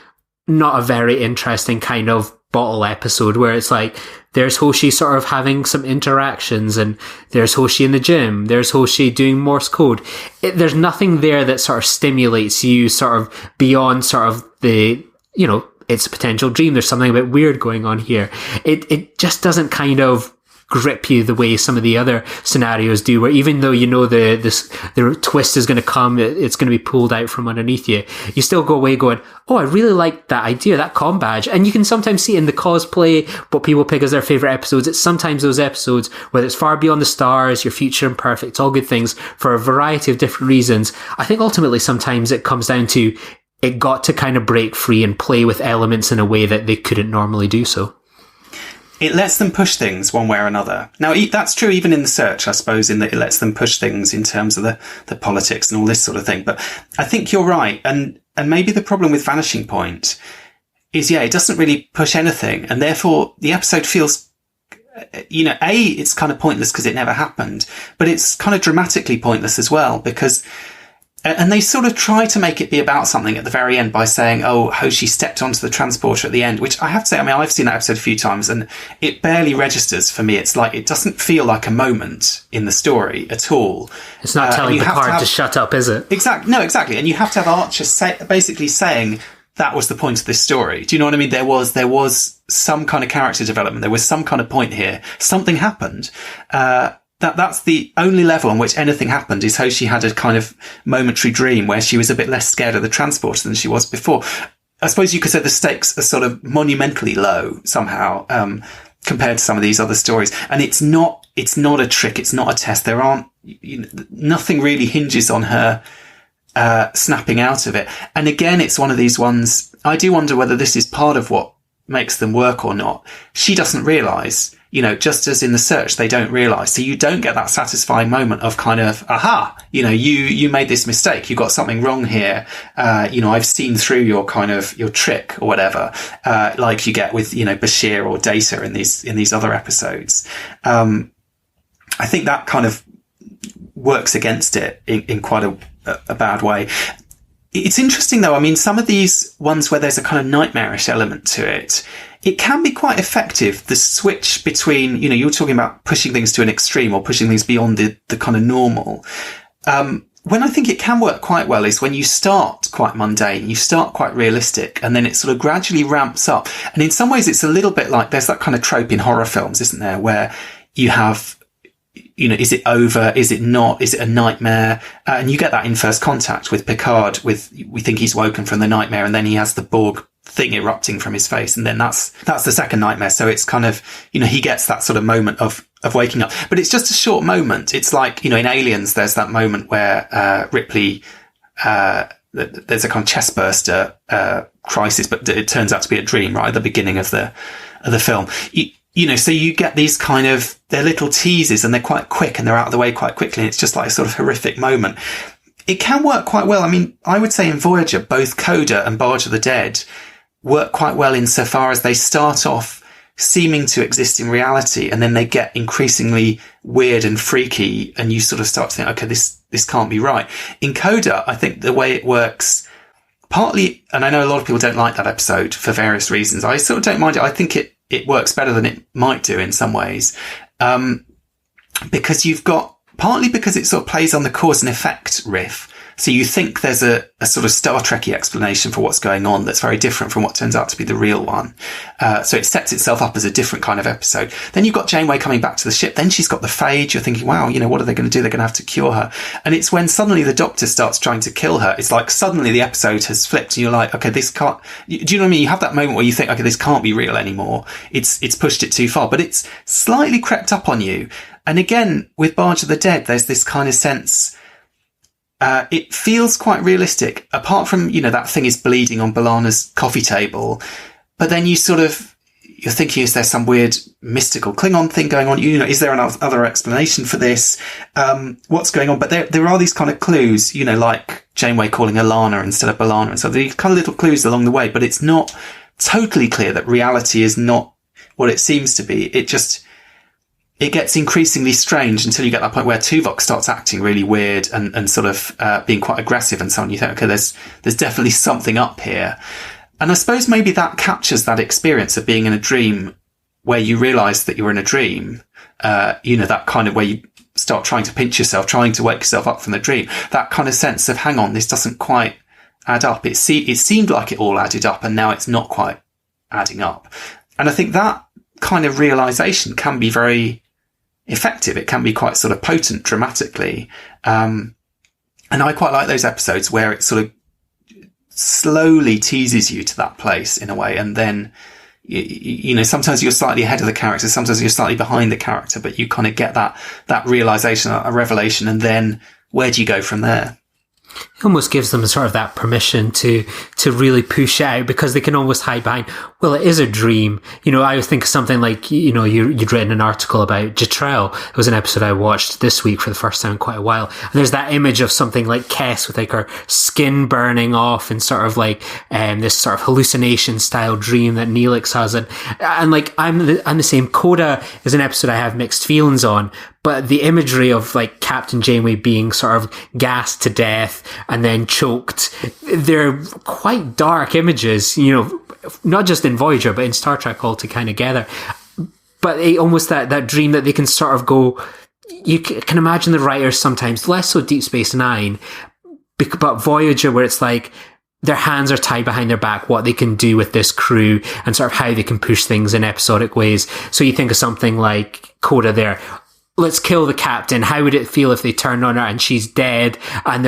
not a very interesting kind of bottle episode where it's like, there's Hoshi sort of having some interactions, and there's Hoshi in the gym, there's Hoshi doing Morse code. There's nothing there that sort of stimulates you sort of beyond sort of the, you know, it's a potential dream. There's something a bit weird going on here. It just doesn't kind of grip you the way some of the other scenarios do, where even though you know the twist is going to come, it's going to be pulled out from underneath you, you still go away going, oh, I really like that idea, that comm badge. And you can sometimes see in the cosplay what people pick as their favourite episodes. It's sometimes those episodes, whether it's Far Beyond the Stars, Your Future Imperfect, all good things for a variety of different reasons. I think ultimately sometimes it comes down to it got to kind of break free and play with elements in a way that they couldn't normally do so. It lets them push things one way or another. Now, that's true even in The Search, I suppose, in that it lets them push things in terms of the politics and all this sort of thing. But I think you're right. And maybe the problem with Vanishing Point is, yeah, it doesn't really push anything. And therefore, the episode feels, you know, it's kind of pointless because it never happened. But it's kind of dramatically pointless as well, because And they sort of try to make it be about something at the very end by saying, oh, Hoshi stepped onto the transporter at the end, which I have to say, I mean, I've seen that episode a few times and it barely registers for me. It's like, it doesn't feel like a moment in the story at all. It's not telling Picard to shut up, is it? Exactly. No, exactly. And you have to have Archer basically saying that was the point of this story. Do you know what I mean? There was some kind of character development. There was some kind of point here. Something happened. That's the only level on which anything happened, is Hoshi had a kind of momentary dream where she was a bit less scared of the transporter than she was before. I suppose you could say the stakes are sort of monumentally low somehow, compared to some of these other stories. And it's not a trick. It's not a test. There aren't, nothing really hinges on her, snapping out of it. And again, it's one of these ones, I do wonder whether this is part of what makes them work or not. She doesn't realise, just as in The Search, they don't realise. So you don't get that satisfying moment of kind of, aha, you made this mistake. You got something wrong here. I've seen through your trick or whatever, like you get with, Bashir or Data in these other episodes. I think that kind of works against it in quite a bad way. It's interesting though. I mean, some of these ones where there's a kind of nightmarish element to it, it can be quite effective. The switch between, you're talking about pushing things to an extreme or pushing things beyond the kind of normal. When I think it can work quite well is when you start quite mundane, you start quite realistic, and then it sort of gradually ramps up. And in some ways it's a little bit like, there's that kind of trope in horror films, isn't there? Where you have, is it over? Is it not? Is it a nightmare? And you get that in First Contact with Picard, we think he's woken from the nightmare, and then he has the Borg thing erupting from his face. And then that's the second nightmare. So it's kind of, he gets that sort of moment of waking up, but it's just a short moment. It's like, in Aliens, there's that moment where, Ripley, there's a kind of chest burster, crisis, but it turns out to be a dream right at the beginning of the film. So you get these kind of, they're little teases and they're quite quick and they're out of the way quite quickly. And it's just like a sort of horrific moment. It can work quite well. I mean, I would say in Voyager, both Coda and Barge of the Dead work quite well insofar as they start off seeming to exist in reality, and then they get increasingly weird and freaky, and you sort of start to think, okay, this can't be right. In Coda, I think the way it works, partly, and I know a lot of people don't like that episode for various reasons. I sort of don't mind it. I think it works better than it might do in some ways. Because partly because it sort of plays on the cause and effect riff. So you think there's a sort of Star Trek-y explanation for what's going on that's very different from what turns out to be the real one. So it sets itself up as a different kind of episode. Then you've got Janeway coming back to the ship. Then she's got the phage. You're thinking, wow, what are they going to do? They're going to have to cure her. And it's when suddenly the Doctor starts trying to kill her. It's like suddenly the episode has flipped and you're like, okay, this can't, do you know what I mean? You have that moment where you think, okay, this can't be real anymore. It's pushed it too far, but it's slightly crept up on you. And again, with Barge of the Dead, there's this kind of sense, it feels quite realistic, apart from, that thing is bleeding on B'Elanna's coffee table. But then you're thinking, is there some weird mystical Klingon thing going on? Is there another explanation for this? What's going on? But there are these kind of clues, like Janeway calling Alana instead of B'Elanna. And so these kind of little clues along the way, but it's not totally clear that reality is not what it seems to be. It gets increasingly strange until you get that point where Tuvok starts acting really weird and sort of being quite aggressive and so on. You think, okay, there's definitely something up here. And I suppose maybe that captures that experience of being in a dream where you realise that you're in a dream. That kind of where you start trying to pinch yourself, trying to wake yourself up from the dream. That kind of sense of, hang on, this doesn't quite add up. It seemed like it all added up and now it's not quite adding up. And I think that kind of realisation can be very effective. It can be quite sort of potent dramatically. And I quite like those episodes where it sort of slowly teases you to that place in a way. And then, sometimes you're slightly ahead of the character, sometimes you're slightly behind the character, but you kind of get that realization, a revelation. And then where do you go from there? It almost gives them sort of that permission to really push out, because they can almost hide behind, well, it is a dream. I always think of something like, you'd written an article about Jetrel. It was an episode I watched this week for the first time in quite a while. And there's that image of something like Kess with like her skin burning off and sort of like, this sort of hallucination style dream that Neelix has. And like, I'm the same. Coda is an episode I have mixed feelings on, But the imagery of like Captain Janeway being sort of gassed to death and then choked, they're quite dark images, you know, not just in Voyager, but in Star Trek altogether. But almost that dream that they can sort of go, you can imagine the writers sometimes, less so Deep Space Nine, but Voyager, where it's like their hands are tied behind their back, what they can do with this crew and sort of how they can push things in episodic ways. So you think of something like Coda there. Let's kill the captain. How would it feel if they turned on her and she's dead and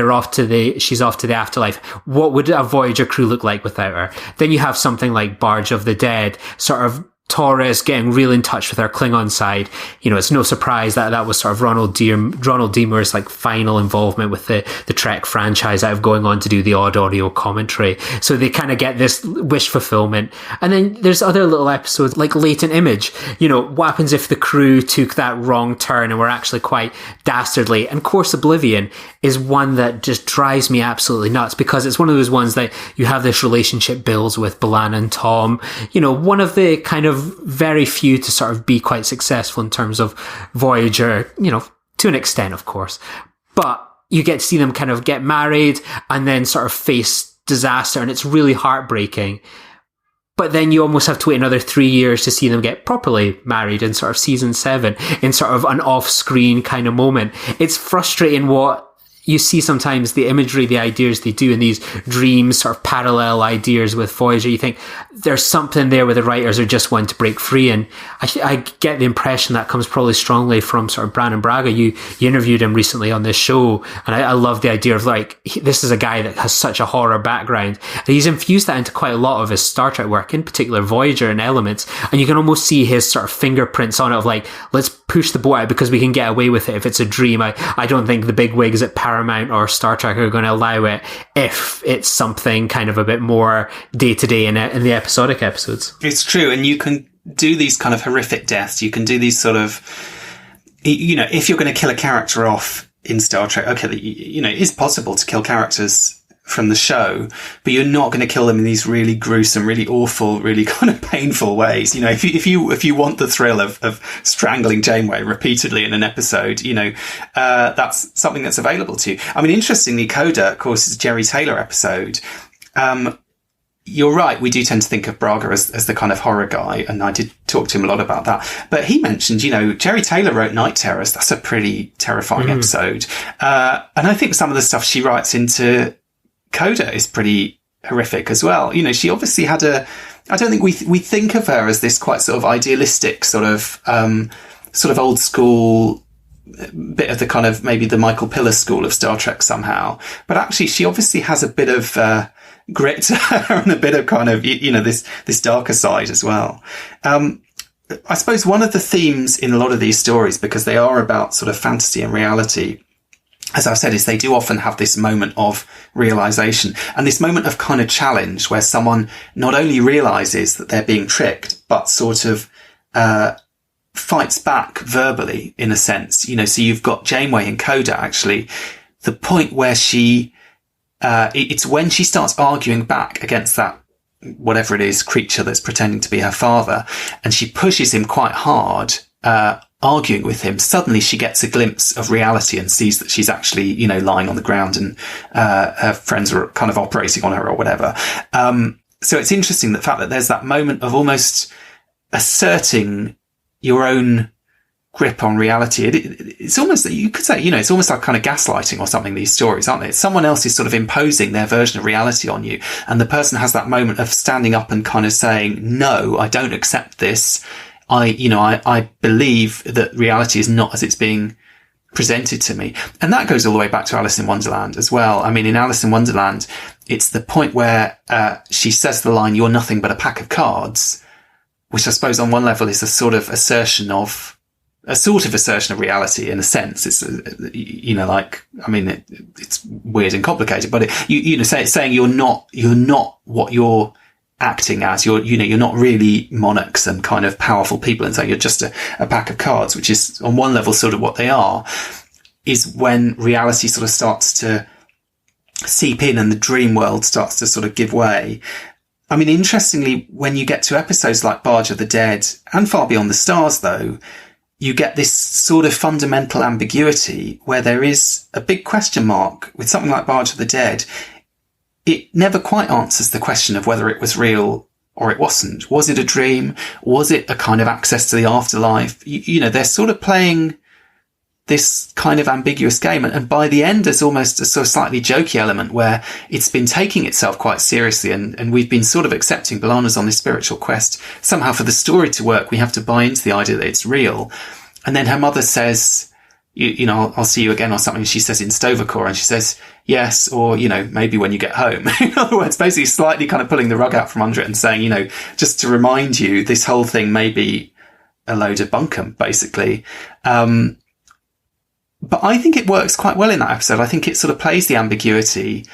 she's off to the afterlife? What would a Voyager crew look like without her? Then you have something like Barge of the Dead, sort of Torres getting real in touch with her Klingon side. You know, it's no surprise that was sort of Ronald D. Moore's like final involvement with the Trek franchise out of going on to do the odd audio commentary. So they kind of get this wish fulfillment. And then there's other little episodes like Latent Image. You know, what happens if the crew took that wrong turn and were actually quite dastardly? And Course Oblivion is one that just drives me absolutely nuts, because it's one of those ones that you have this relationship builds with B'Elanna and Tom. You know, one of the kind of very few to sort of be quite successful in terms of Voyager, you know, to an extent, of course. But you get to see them kind of get married and then sort of face disaster, and it's really heartbreaking. But then you almost have to wait another 3 years to see them get properly married in sort of season 7, in sort of an off-screen kind of moment. It's frustrating what you see sometimes, the imagery, the ideas they do in these dreams, sort of parallel ideas with Voyager. You think there's something there where the writers are just wanting to break free. And I get the impression that comes probably strongly from sort of Brandon Braga. You interviewed him recently on this show. And I love the idea of like, this is a guy that has such a horror background. And he's infused that into quite a lot of his Star Trek work, in particular Voyager and Elements. And you can almost see his sort of fingerprints on it of like, let's push the boat out because we can get away with it if it's a dream. I don't think the big wigs at Paramount or Star Trek are going to allow it if it's something kind of a bit more day-to-day in the episodic episodes. It's true, and you can do these kind of horrific deaths. You can do these sort of, you know, if you're going to kill a character off in Star Trek, okay, you know, it is possible to kill characters from the show, but you're not going to kill them in these really gruesome, really awful, really kind of painful ways. You know, if you want the thrill of strangling Janeway repeatedly in an episode, you know, that's something that's available to you. I mean, interestingly, Coda, of course, is a Jerry Taylor episode. You're right. We do tend to think of Braga as the kind of horror guy, and I did talk to him a lot about that. But he mentioned, you know, Jerry Taylor wrote Night Terrors. That's a pretty terrifying episode. And I think some of the stuff she writes into Coda is pretty horrific as well. You know, she obviously had I don't think we think of her as this quite sort of idealistic sort of old school bit of the kind of maybe the Michael Piller school of Star Trek somehow. But actually she obviously has a bit of grit to her and a bit of kind of, you know, this darker side as well. I suppose one of the themes in a lot of these stories, because they are about sort of fantasy and reality, as I've said, is they do often have this moment of realization and this moment of kind of challenge where someone not only realizes that they're being tricked, but sort of fights back verbally in a sense. You know, so you've got Janeway in Coda, actually, the point where it's when she starts arguing back against that, whatever it is, creature that's pretending to be her father, and she pushes him quite hard, arguing with him. Suddenly she gets a glimpse of reality and sees that she's actually, you know, lying on the ground and her friends are kind of operating on her or whatever. So it's interesting, the fact that there's that moment of almost asserting your own grip on reality. It's almost, you could say, you know, it's almost like kind of gaslighting or something, these stories, aren't they? Someone else is sort of imposing their version of reality on you, and the person has that moment of standing up and kind of saying, no, I don't accept this. I believe that reality is not as it's being presented to me. And that goes all the way back to Alice in Wonderland as well. I mean, in Alice in Wonderland, it's the point where she says the line, "You're nothing but a pack of cards," which I suppose on one level is a sort of assertion of reality in a sense. It's, you know, like, I mean, it's weird and complicated, but it's saying you're not what you're acting as. You're not really monarchs and kind of powerful people, and so you're just a pack of cards, which is on one level sort of what they are, is when reality sort of starts to seep in and the dream world starts to sort of give way. I mean, interestingly, when you get to episodes like Barge of the Dead and Far Beyond the Stars, though, you get this sort of fundamental ambiguity where there is a big question mark with something like Barge of the Dead. It never quite answers the question of whether it was real or it wasn't. Was it a dream? Was it a kind of access to the afterlife? You know, they're sort of playing this kind of ambiguous game. And by the end, there's almost a sort of slightly jokey element where it's been taking itself quite seriously. And we've been sort of accepting B'Elanna's on this spiritual quest. Somehow for the story to work, we have to buy into the idea that it's real. And then her mother says, you know, I'll see you again or something. She says in Stovercore, and she says, yes, or, you know, maybe when you get home. In other words, basically slightly kind of pulling the rug out from under it and saying, you know, just to remind you, this whole thing may be a load of bunkum, basically. But I think it works quite well in that episode. I think it sort of plays the ambiguity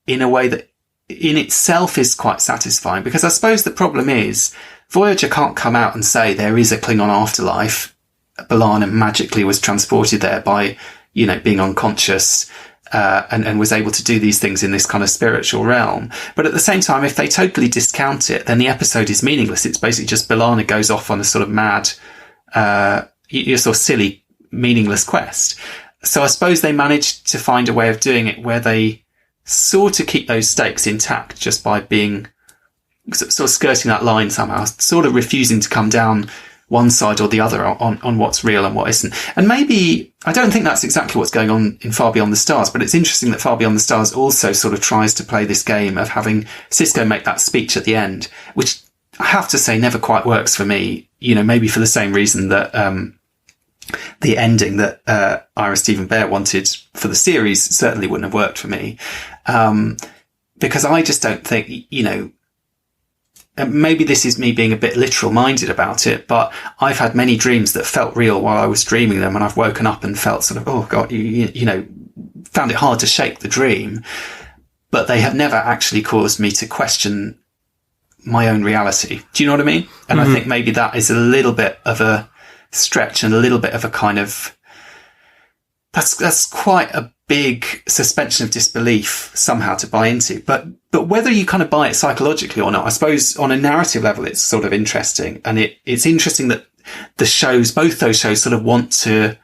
in a way that in itself is quite satisfying, because I suppose the problem is Voyager can't come out and say there is a Klingon afterlife. B'Elanna magically was transported there by, you know, being unconscious, and was able to do these things in this kind of spiritual realm. But at the same time, if they totally discount it, then the episode is meaningless. It's basically just B'Elanna goes off on a sort of mad, sort of silly, meaningless quest. So I suppose they managed to find a way of doing it where they sort of keep those stakes intact just by being sort of skirting that line somehow, sort of refusing to come down one side or the other on what's real and what isn't. And maybe, I don't think that's exactly what's going on in Far Beyond the Stars, but it's interesting that Far Beyond the Stars also sort of tries to play this game of having Sisko make that speech at the end, which I have to say never quite works for me, you know, maybe for the same reason that the ending that Ira Stephen Bear wanted for the series certainly wouldn't have worked for me. Because I just don't think, you know, maybe this is me being a bit literal minded about it, but I've had many dreams that felt real while I was dreaming them, and I've woken up and felt sort of, oh God, you know, found it hard to shake the dream, but they have never actually caused me to question my own reality. Do you know what I mean? And I think maybe that is a little bit of a stretch and a little bit of a kind of, that's quite a big suspension of disbelief somehow to buy into. But whether you kind of buy it psychologically or not, I suppose on a narrative level, it's sort of interesting. And it's interesting that the shows, both those shows sort of want to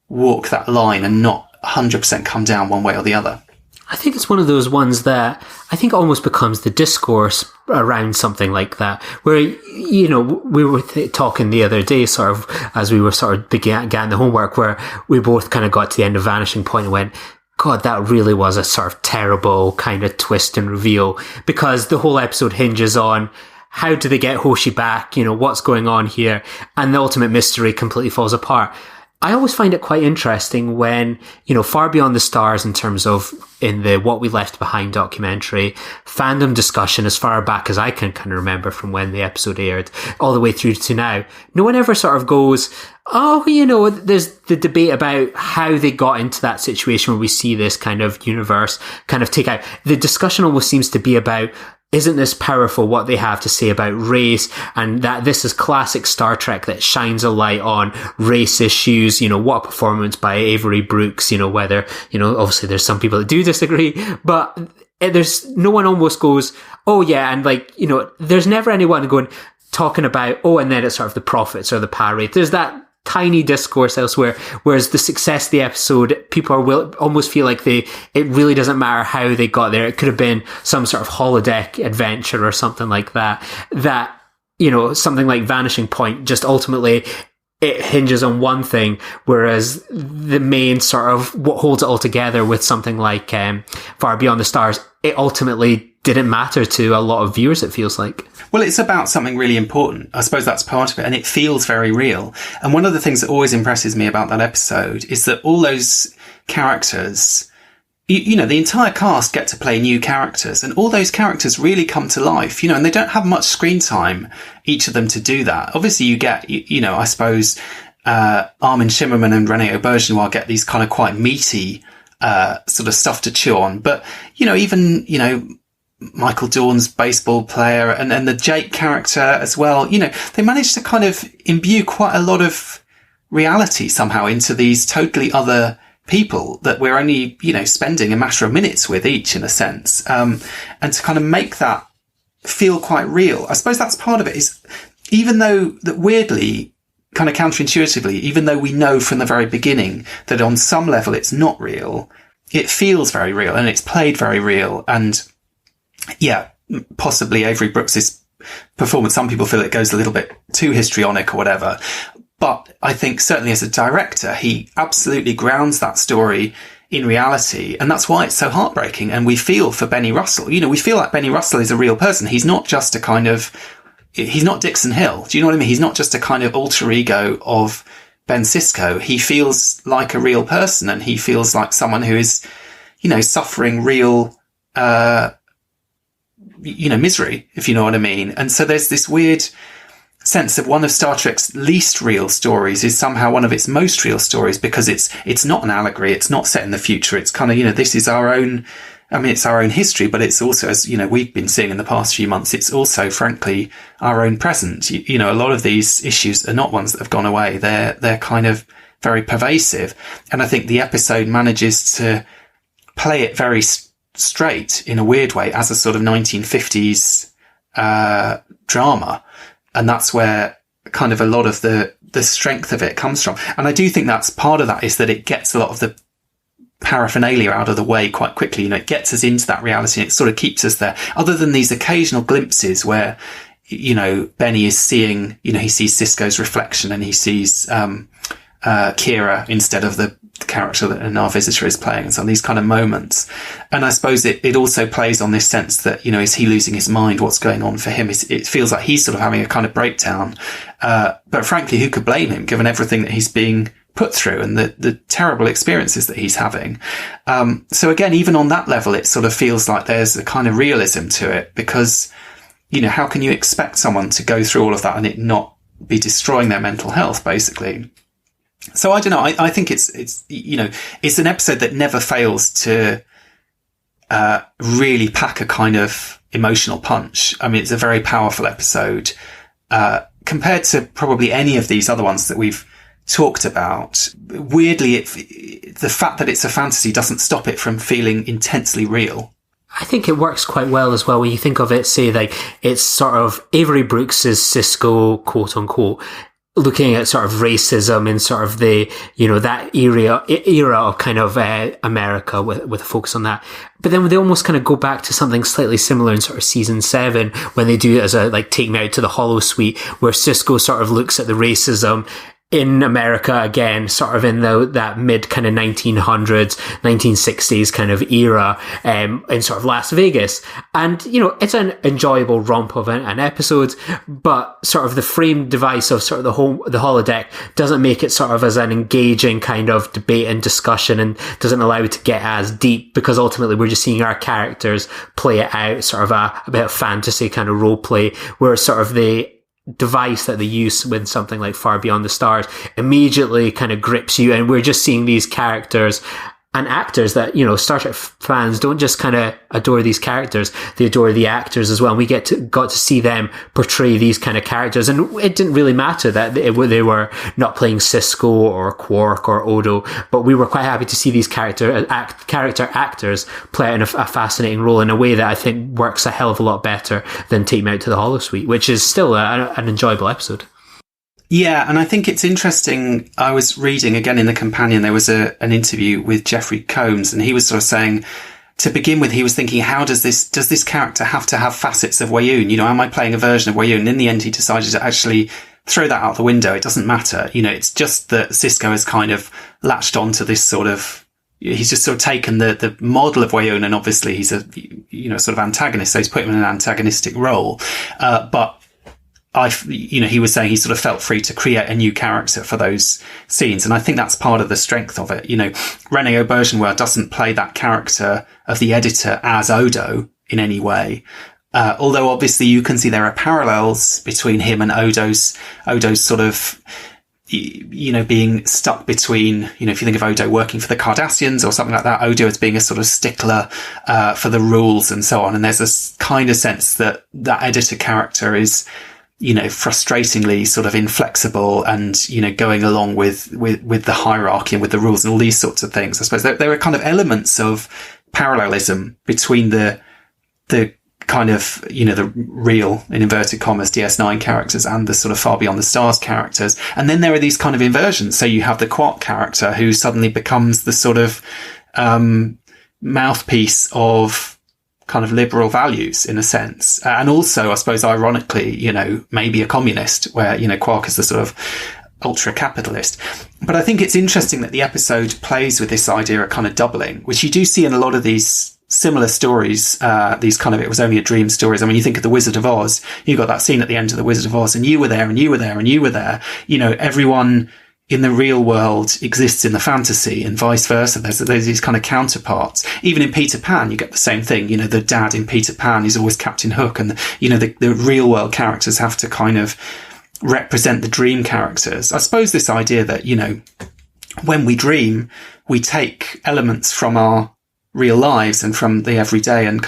walk that line and not 100% come down one way or the other. I think it's one of those ones that I think almost becomes the discourse around something like that, where, you know, we were talking the other day, sort of, as we were sort of getting the homework, where we both kind of got to the end of Vanishing Point and went, God, that really was a sort of terrible kind of twist and reveal, because the whole episode hinges on how do they get Hoshi back? You know, what's going on here? And the ultimate mystery completely falls apart. I always find it quite interesting when, you know, Far Beyond the Stars, in terms of in the What We Left Behind documentary, fandom discussion as far back as I can kind of remember from when the episode aired all the way through to now, no one ever sort of goes, oh, you know, there's the debate about how they got into that situation where we see this kind of universe kind of take out. The discussion almost seems to be about, isn't this powerful what they have to say about race, and that this is classic Star Trek that shines a light on race issues, you know, what a performance by Avery Brooks, you know, whether, you know, obviously there's some people that do disagree, but there's no one almost goes, oh yeah, and like, you know, there's never anyone talking about, oh, and then it's sort of the prophets or the parade. There's that tiny discourse elsewhere, whereas the success of the episode, people almost feel like it really doesn't matter how they got there. It could have been some sort of holodeck adventure or something like that, you know, something like Vanishing Point, just ultimately it hinges on one thing, whereas the main sort of what holds it all together with something like Far Beyond the Stars, it ultimately didn't matter to a lot of viewers, it feels like. Well, it's about something really important. I suppose that's part of it, and it feels very real. And one of the things that always impresses me about that episode is that all those characters, you know, the entire cast get to play new characters, and all those characters really come to life, you know, and they don't have much screen time, each of them, to do that. Obviously, you get, you know, I suppose, Armin Shimmerman and René Auberjonois get these kind of quite meaty, sort of stuff to chew on. But, you know, even, you know, Michael Dorn's baseball player and the Jake character as well, you know, they managed to kind of imbue quite a lot of reality somehow into these totally other people that we're only, you know, spending a matter of minutes with each, in a sense. And to kind of make that feel quite real. I suppose that's part of it, is even though that weirdly kind of counterintuitively, even though we know from the very beginning that on some level it's not real, it feels very real and it's played very real. And yeah, possibly Avery Brooks's performance, some people feel it goes a little bit too histrionic or whatever. But I think certainly as a director, he absolutely grounds that story in reality. And that's why it's so heartbreaking. And we feel for Benny Russell, we feel like Benny Russell is a real person. He's not just he's not Dixon Hill. Do you know what I mean? He's not just a kind of alter ego of Ben Sisko. He feels like a real person, and he feels like someone who is, suffering real, misery, if you know what I mean. And so there's this weird sense of one of Star Trek's least real stories is somehow one of its most real stories, because it's not an allegory. It's not set in the future. It's kind of, this is our own, it's our own history, but it's also, as we've been seeing in the past few months, it's also, frankly, our own present. A lot of these issues are not ones that have gone away. They're kind of very pervasive. And I think the episode manages to play it very straight in a weird way as a sort of 1950s, drama. And that's where kind of a lot of the strength of it comes from. And I do think that's part of that, is that it gets a lot of the paraphernalia out of the way quite quickly. It gets us into that reality, and it sort of keeps us there. Other than these occasional glimpses where, Benny is seeing, he sees Sisko's reflection, and he sees, Kira instead of the character that our visitor is playing, and so these kind of moments. And I suppose it also plays on this sense that, is he losing his mind? What's going on for him? It feels like he's sort of having a kind of breakdown. But frankly, who could blame him, given everything that he's being put through and the terrible experiences that he's having? So again, even on that level, it sort of feels like there's a kind of realism to it, because, how can you expect someone to go through all of that and it not be destroying their mental health, basically? So I don't know. I think it's an episode that never fails to, really pack a kind of emotional punch. It's a very powerful episode, compared to probably any of these other ones that we've talked about. Weirdly, the fact that it's a fantasy doesn't stop it from feeling intensely real. I think it works quite well as well when you think of it, say, like, it's sort of Avery Brooks's Sisko, quote unquote, looking at sort of racism and sort of the, that era of kind of, America with a focus on that. But then they almost kind of go back to something slightly similar in sort of season 7 when they do it as a, like, Take Me Out to the Holosuite, where Sisko sort of looks at the racism in America again, sort of in that mid kind of 1900s, 1960s kind of era, in sort of Las Vegas. And, it's an enjoyable romp of an episode, but sort of the frame device of sort of the holodeck doesn't make it sort of as an engaging kind of debate and discussion, and doesn't allow it to get as deep, because ultimately we're just seeing our characters play it out, sort of a bit of fantasy kind of role play, where sort of the device that they use with something like Far Beyond the Stars immediately kind of grips you, and we're just seeing these characters and actors that, Star Trek fans don't just kind of adore these characters, they adore the actors as well. And we got to see them portray these kind of characters, and it didn't really matter that they were not playing Sisko or Quark or Odo, but we were quite happy to see these character actors play in a fascinating role in a way that I think works a hell of a lot better than Take Me Out to the Holosuite, which is still an enjoyable episode. Yeah, and I think it's interesting. I was reading again in the Companion, there was an interview with Jeffrey Combs, and he was sort of saying, to begin with, he was thinking, how does this character have to have facets of Weyoun? Am I playing a version of Weyoun? And in the end, he decided to actually throw that out the window. It doesn't matter. It's just that Sisko has kind of latched onto this sort of, he's just sort of taken the model of Weyoun, and obviously he's a, sort of antagonist, so he's put him in an antagonistic role. But he was saying he sort of felt free to create a new character for those scenes. And I think that's part of the strength of it. Rene Auberjonois doesn't play that character of the editor as Odo in any way. Although obviously you can see there are parallels between him and Odo's sort of, being stuck between, if you think of Odo working for the Cardassians or something like that, Odo as being a sort of stickler, for the rules and so on. And there's this kind of sense that editor character is, frustratingly sort of inflexible and, going along with the hierarchy and with the rules and all these sorts of things. I suppose there are kind of elements of parallelism between the kind of, the real, in inverted commas, DS9 characters and the sort of Far Beyond the Stars characters. And then there are these kind of inversions. So you have the Quark character who suddenly becomes the sort of, mouthpiece of kind of liberal values in a sense. And also, I suppose, ironically, maybe a communist where, Quark is the sort of ultra capitalist. But I think it's interesting that the episode plays with this idea of kind of doubling, which you do see in a lot of these similar stories, these kind of, it was only a dream stories. I mean, you think of The Wizard of Oz, you got that scene at the end of The Wizard of Oz, and you were there and you were there and you were there. Everyone in the real world exists in the fantasy and vice versa. There's these kind of counterparts. Even in Peter Pan, you get the same thing. The dad in Peter Pan is always Captain Hook, and, the real world characters have to kind of represent the dream characters. I suppose this idea that, when we dream, we take elements from our real lives and from the everyday and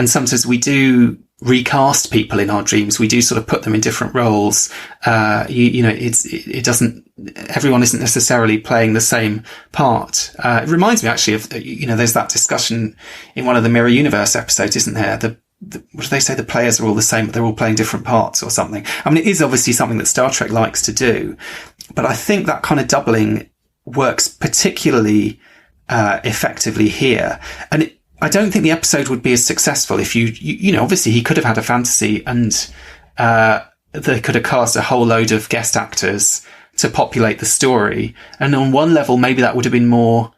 sometimes we do recast people in our dreams. We do sort of put them in different roles. Everyone isn't necessarily playing the same part. It reminds me actually of, there's that discussion in one of the Mirror Universe episodes, isn't there? What do they say? The players are all the same, but they're all playing different parts or something. I mean, it is obviously something that Star Trek likes to do, but I think that kind of doubling works particularly, effectively here. And I don't think the episode would be as successful if obviously he could have had a fantasy and, they could have cast a whole load of guest actors to populate the story. And on one level, maybe that would have been more,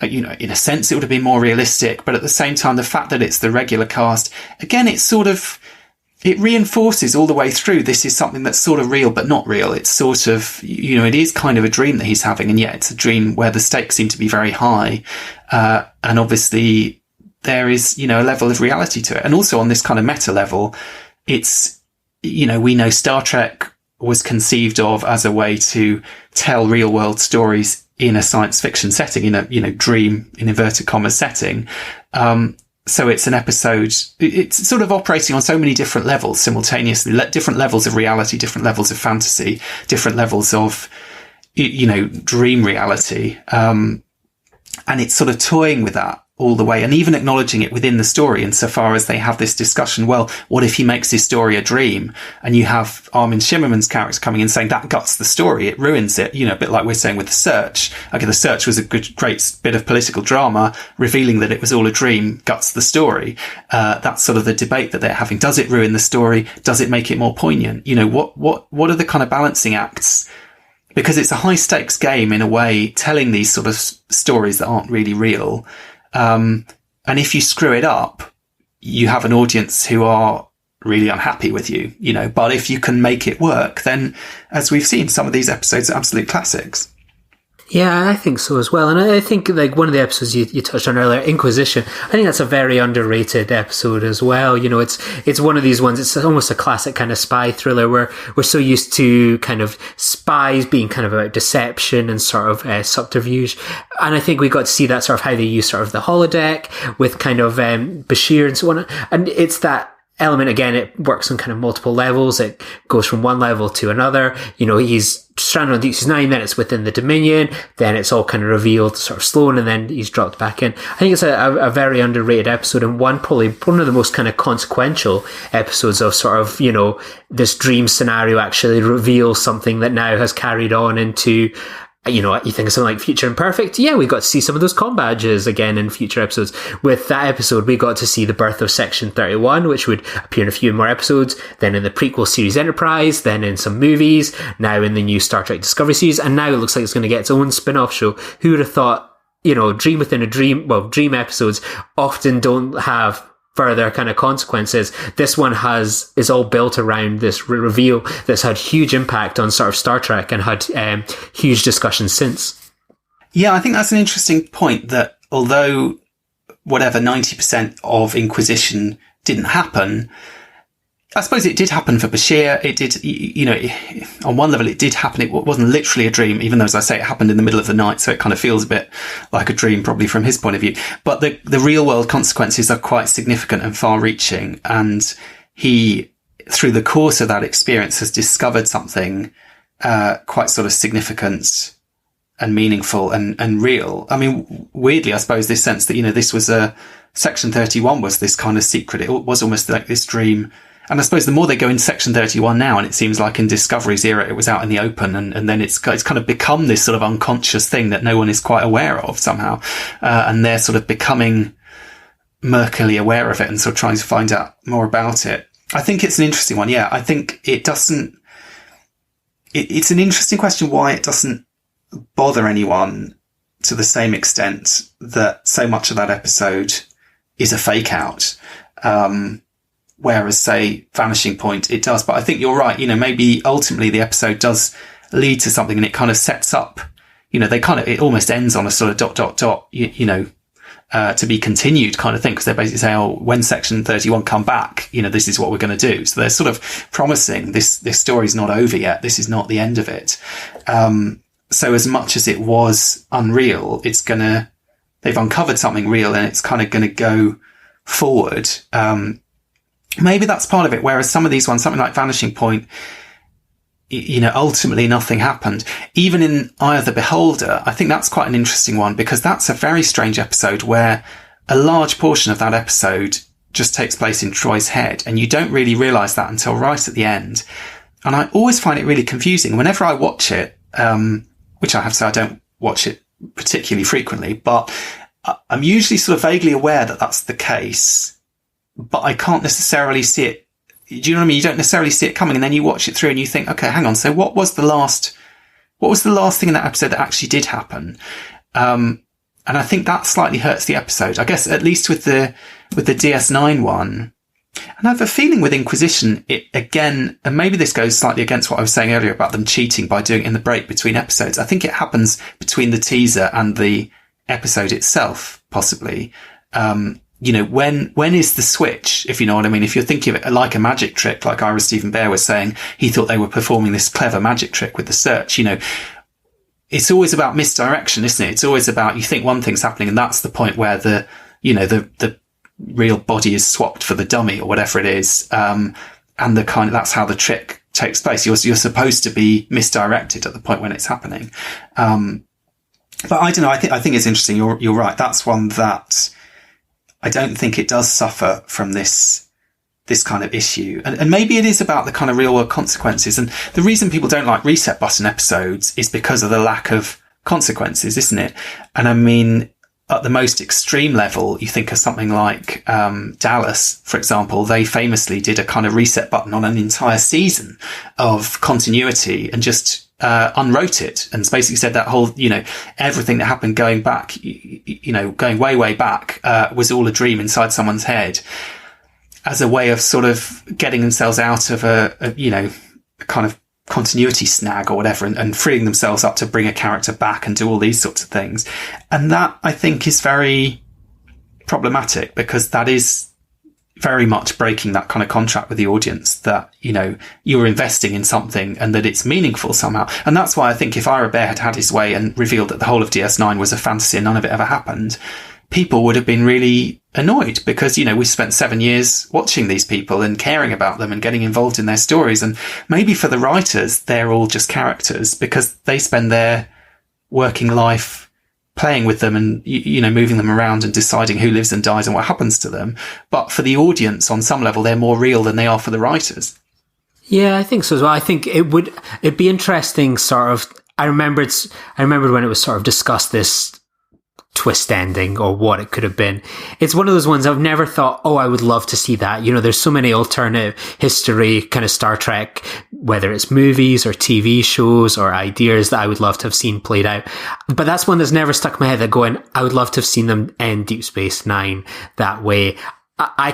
in a sense, it would have been more realistic. But at the same time, the fact that it's the regular cast, again, it reinforces all the way through. This is something that's sort of real, but not real. It's sort of, it is kind of a dream that he's having. And yet it's a dream where the stakes seem to be very high. And obviously there is, a level of reality to it. And also on this kind of meta level, it's, we know Star Trek was conceived of as a way to tell real world stories in a science fiction setting, in a, dream, in inverted commas setting. So it's an episode, it's sort of operating on so many different levels simultaneously, different levels of reality, different levels of fantasy, different levels of, dream reality. And it's sort of toying with that all the way and even acknowledging it within the story insofar as they have this discussion. Well, what if he makes his story a dream? And you have Armin Shimmerman's character coming in saying that guts the story. It ruins it, a bit like we're saying with The Search. Okay, The Search was a great bit of political drama revealing that it was all a dream, guts the story. That's sort of the debate that they're having. Does it ruin the story? Does it make it more poignant? What are the kind of balancing acts? Because it's a high stakes game in a way, telling these sort of stories that aren't really real. And if you screw it up, you have an audience who are really unhappy with you, but if you can make it work, then as we've seen, some of these episodes are absolute classics. Yeah, I think so as well. And I think like one of the episodes you touched on earlier, Inquisition, I think that's a very underrated episode as well. It's one of these ones, it's almost a classic kind of spy thriller where we're so used to kind of spies being kind of about deception and sort of subterfuge. And I think we got to see that sort of how they use sort of the holodeck with kind of Bashir and so on. And it's that element, again, it works on kind of multiple levels. It goes from one level to another. He's stranded on Deep Space Nine, then it's within the Dominion, then it's all kind of revealed sort of Sloan, and then he's dropped back in. I think it's a very underrated episode, and probably one of the most kind of consequential episodes of sort of, this dream scenario actually reveals something that now has carried on into, you think of something like Future Imperfect. Yeah, we got to see some of those comm badges again in future episodes. With that episode, we got to see the birth of Section 31, which would appear in a few more episodes, then in the prequel series Enterprise, then in some movies, now in the new Star Trek Discovery series, and now it looks like it's going to get its own spin-off show. Who would have thought, dream within a dream, dream episodes often don't have further kind of consequences. This one is all built around this reveal that's had huge impact on sort of Star Trek and had huge discussions since. Yeah, I think that's an interesting point, that although 90% of Inquisition didn't happen, I suppose it did happen for Bashir. It did, on one level it did happen. It wasn't literally a dream, even though, as I say, it happened in the middle of the night. So it kind of feels a bit like a dream, probably from his point of view. But the real world consequences are quite significant and far reaching. And he, through the course of that experience, has discovered something, quite sort of significant, and meaningful and real. I mean, weirdly, I suppose this sense that, this was Section 31 was this kind of secret. It was almost like this dream. And I suppose the more they go into Section 31 now, and it seems like in Discovery's era, it was out in the open, and then it's kind of become this sort of unconscious thing that no one is quite aware of somehow. And they're sort of becoming murkily aware of it and sort of trying to find out more about it. I think it's an interesting one. Yeah, I think it's an interesting question why it doesn't bother anyone to the same extent that so much of that episode is a fake out. Whereas, say, Vanishing Point, it does. But I think you're right. Maybe ultimately the episode does lead to something, and it kind of sets up, it almost ends on a sort of ... to be continued kind of thing. Because they basically say, when Section 31 come back, this is what we're going to do. So they're sort of promising this story's not over yet. This is not the end of it. So as much as it was unreal, they've uncovered something real, and it's kind of going to go forward. Maybe that's part of it. Whereas some of these ones, something like Vanishing Point, ultimately nothing happened. Even in Eye of the Beholder, I think that's quite an interesting one, because that's a very strange episode where a large portion of that episode just takes place in Troy's head, and you don't really realise that until right at the end. And I always find it really confusing. Whenever I watch it, which I have to say I don't watch it particularly frequently, but I'm usually sort of vaguely aware that that's the case, but I can't necessarily see it. Do you know what I mean? You don't necessarily see it coming, and then you watch it through and you think, okay, hang on. So what was the last thing in that episode that actually did happen? And I think that slightly hurts the episode, I guess, at least with the DS9 one. And I have a feeling with Inquisition, it again, and maybe this goes slightly against what I was saying earlier about them cheating by doing it in the break between episodes. I think it happens between the teaser and the episode itself, possibly. When is the switch, if you know what I mean? If you're thinking of it like a magic trick, like Ira Stephen Bear was saying, he thought they were performing this clever magic trick with the search, it's always about misdirection, isn't it? It's always about, you think one thing's happening, and that's the point where the real body is swapped for the dummy or whatever it is. And that's how the trick takes place. You're supposed to be misdirected at the point when it's happening. But I don't know. I think it's interesting. You're right. That's one that I don't think it does suffer from this kind of issue. And maybe it is about the kind of real world consequences. And the reason people don't like reset button episodes is because of the lack of consequences, isn't it? And I mean, at the most extreme level, you think of something like Dallas, for example. They famously did a kind of reset button on an entire season of continuity and just unwrote it, and basically said that whole, everything that happened going back, going way, way back, was all a dream inside someone's head, as a way of sort of getting themselves out of a kind of continuity snag or whatever, and freeing themselves up to bring a character back and do all these sorts of things. And that, I think, is very problematic, because that is very much breaking that kind of contract with the audience that, you're investing in something and that it's meaningful somehow. And that's why I think if Ira Bear had had his way and revealed that the whole of DS9 was a fantasy and none of it ever happened, people would have been really annoyed, because, we spent 7 years watching these people and caring about them and getting involved in their stories. And maybe for the writers, they're all just characters because they spend their working life playing with them and, moving them around and deciding who lives and dies and what happens to them. But for the audience, on some level, they're more real than they are for the writers. Yeah, I think so as well. I think it'd be interesting, sort of. I remembered when it was sort of discussed, this twist ending or what it could have been. It's one of those ones I've never thought, I would love to see that. There's so many alternative history kind of Star Trek, whether it's movies or TV shows or ideas that I would love to have seen played out. But that's one that's never stuck in my head, that going, I would love to have seen them end Deep Space Nine that way. I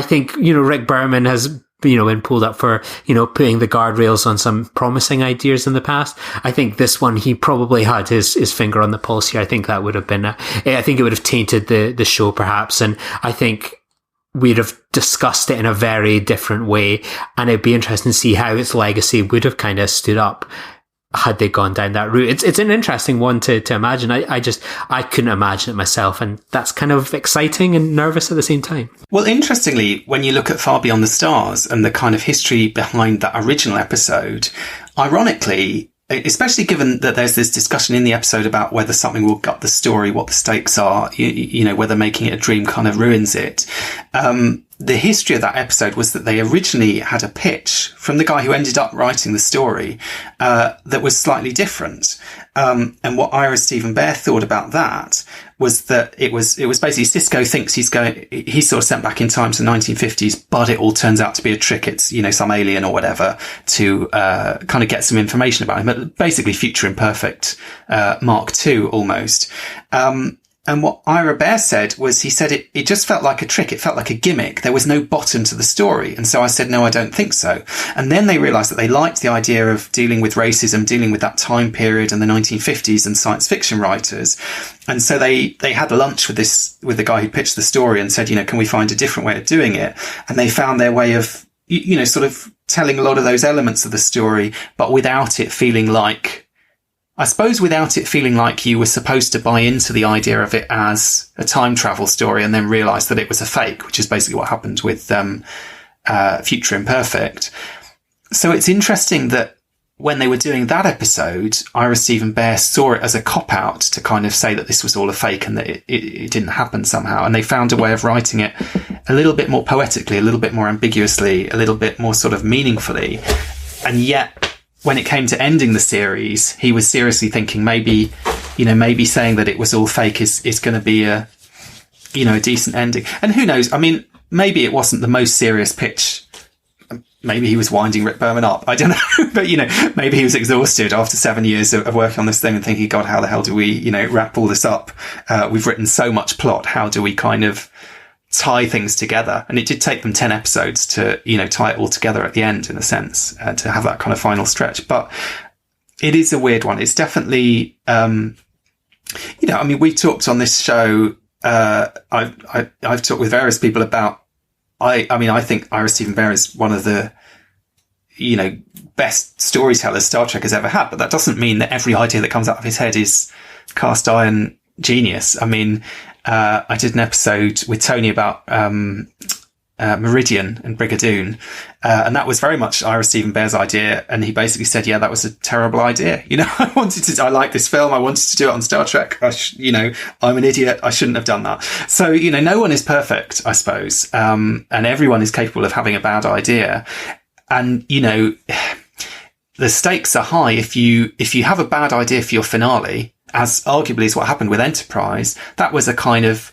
think, Rick Berman has been pulled up for, putting the guardrails on some promising ideas in the past. I think this one, he probably had his finger on the pulse here. I think that would have been, I think it would have tainted the show perhaps. And I think we'd have discussed it in a very different way. And it'd be interesting to see how its legacy would have kind of stood up had they gone down that route. It's an interesting one to imagine. I couldn't imagine it myself, and that's kind of exciting and nervous at the same time. Well, interestingly, when you look at Far Beyond the Stars and the kind of history behind that original episode, ironically, especially given that there's this discussion in the episode about whether something will gut the story, what the stakes are, you know, whether making it a dream kind of ruins it. The history of that episode was that they originally had a pitch from the guy who ended up writing the story, that was slightly different. And what Ira Steven Behr thought about that was that it was basically Sisko thinks he's sort of sent back in time to the 1950s, but it all turns out to be a trick. It's, you know, some alien or whatever to, kind of get some information about him, but basically future imperfect, Mark II almost. And what Ira Behr said was, he said it just felt like a trick. It felt like a gimmick. There was no bottom to the story. And so I said, no, I don't think so. And then they realized that they liked the idea of dealing with racism, dealing with that time period in the 1950s and science fiction writers. And so they had lunch with the guy who pitched the story and said, you know, can we find a different way of doing it? And they found their way of, you know, sort of telling a lot of those elements of the story, but without it feeling like you were supposed to buy into the idea of it as a time travel story and then realize that it was a fake, which is basically what happened with Future Imperfect. So it's interesting that when they were doing that episode, Ira Steven Behr saw it as a cop-out to kind of say that this was all a fake and that it didn't happen somehow. And they found a way of writing it a little bit more poetically, a little bit more ambiguously, a little bit more sort of meaningfully. And yet, when it came to ending the series, he was seriously thinking maybe saying that it was all fake is going to be a decent ending. And who knows? I mean, maybe it wasn't the most serious pitch. Maybe he was winding Rick Berman up. I don't know. But, you know, maybe he was exhausted after 7 years of working on this thing and thinking, God, how the hell do we, you know, wrap all this up? We've written so much plot. How do we kind of tie things together? And it did take them 10 episodes to, you know, tie it all together at the end, in a sense, to have that kind of final stretch. But it is a weird one. It's definitely, you know, I mean, we talked on this show, I've talked with various people about, I think Ira Steven Behr is one of the, you know, best storytellers Star Trek has ever had, but that doesn't mean that every idea that comes out of his head is cast iron genius. I mean, I did an episode with Tony about Meridian and Brigadoon, and that was very much Ira Steven Behr's idea, and he basically said, yeah, that was a terrible idea. You know, I like this film, I wanted to do it on Star Trek, you know, I'm an idiot, I shouldn't have done that. So, you know, no one is perfect, I suppose, and everyone is capable of having a bad idea. And, you know, the stakes are high if you have a bad idea for your finale, as arguably is what happened with Enterprise. That was a kind of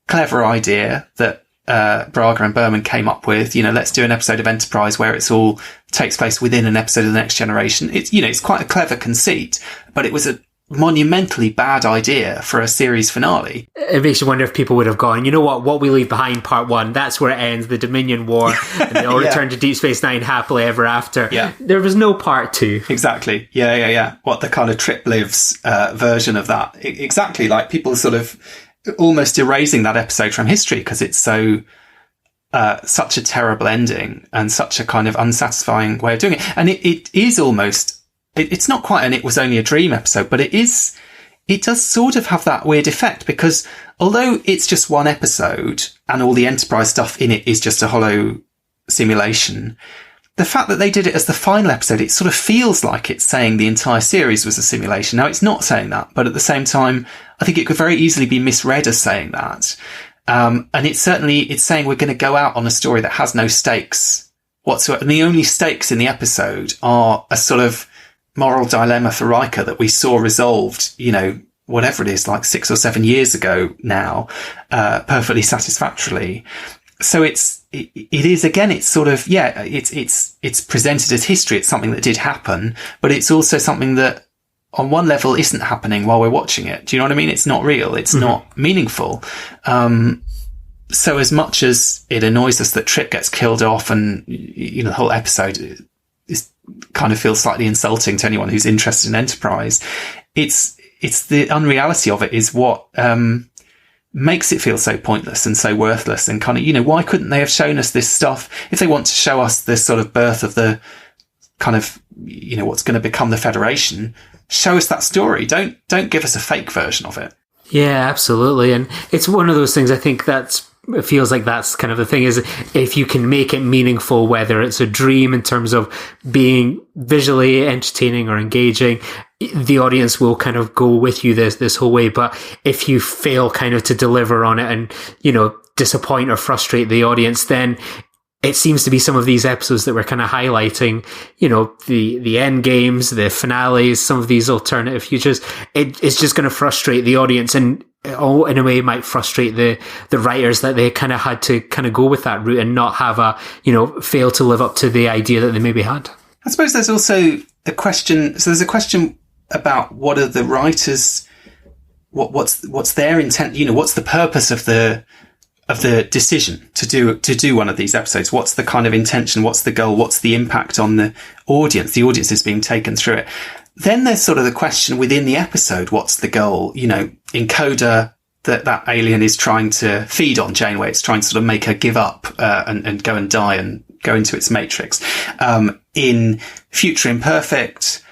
clever idea that Braga and Berman came up with. You know, let's do an episode of Enterprise where it's all takes place within an episode of The Next Generation. It's, you know, it's quite a clever conceit, but it was a monumentally bad idea for a series finale. It makes you wonder if people would have gone, you know what we leave behind, part one, that's where it ends, the Dominion War, and they all return to Deep Space Nine happily ever after. Yeah. There was no part two. Exactly. Yeah. What the kind of Trip Lives version of that. Exactly. Like, people sort of almost erasing that episode from history because it's so such a terrible ending and such a kind of unsatisfying way of doing it. And it is almost, it's not quite an It Was Only a Dream episode, but it does sort of have that weird effect, because although it's just one episode and all the Enterprise stuff in it is just a hollow simulation, the fact that they did it as the final episode, it sort of feels like it's saying the entire series was a simulation. Now, it's not saying that, but at the same time, I think it could very easily be misread as saying that. And it's saying we're going to go out on a story that has no stakes whatsoever. And the only stakes in the episode are a sort of moral dilemma for Riker that we saw resolved, you know, whatever it is, like 6 or 7 years ago now, perfectly satisfactorily. So it is again, it's sort of, yeah, it's presented as history. It's something that did happen, but it's also something that on one level isn't happening while we're watching it. Do you know what I mean? It's not real. It's not meaningful. So as much as it annoys us that Trip gets killed off, and, you know, the whole episode is kind of feels slightly insulting to anyone who's interested in Enterprise, it's the unreality of it is what makes it feel so pointless and so worthless. And kind of, you know, why couldn't they have shown us this stuff if they want to show us this sort of birth of the kind of, you know, what's going to become the Federation? Show us that story. Don't give us a fake version of it. Yeah, absolutely. And it's one of those things, I think, that's it feels like that's kind of the thing, is if you can make it meaningful, whether it's a dream in terms of being visually entertaining or engaging, the audience will kind of go with you this whole way. But if you fail kind of to deliver on it and, you know, disappoint or frustrate the audience, then it seems to be some of these episodes that we're kind of highlighting, you know, the end games, the finales, some of these alternative futures. It's just going to frustrate the audience, and in a way might frustrate the writers that they kind of had to kind of go with that route and not have fail to live up to the idea that they maybe had. I suppose there's also a question. So there's a question about what are the writers, what's their intent? You know, what's the purpose of the decision to do one of these episodes? What's the kind of intention? What's the goal? What's the impact on the audience? The audience is being taken through it. Then there's sort of the question within the episode, what's the goal? You know, in Coda, that alien is trying to feed on Janeway. It's trying to sort of make her give up, and go and die and go into its matrix. In Future Imperfect,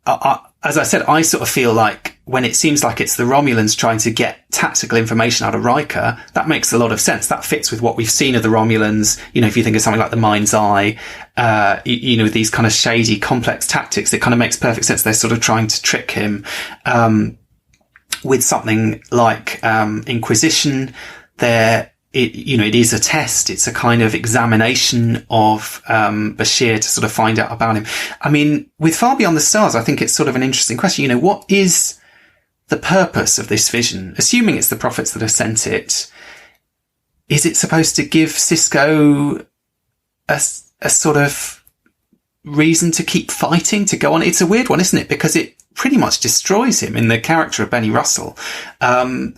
as I said, I sort of feel like when it seems like it's the Romulans trying to get tactical information out of Riker, that makes a lot of sense. That fits with what we've seen of the Romulans. You know, if you think of something like the Mind's Eye, you know, these kind of shady, complex tactics, it kind of makes perfect sense. They're sort of trying to trick him. With something like Inquisition, it is a test. It's a kind of examination of Bashir to sort of find out about him. I mean, with Far Beyond the Stars, I think it's sort of an interesting question. You know, what is the purpose of this vision? Assuming it's the prophets that have sent it, is it supposed to give Sisko a sort of reason to keep fighting, to go on? It's a weird one, isn't it? Because it pretty much destroys him in the character of Benny Russell. I've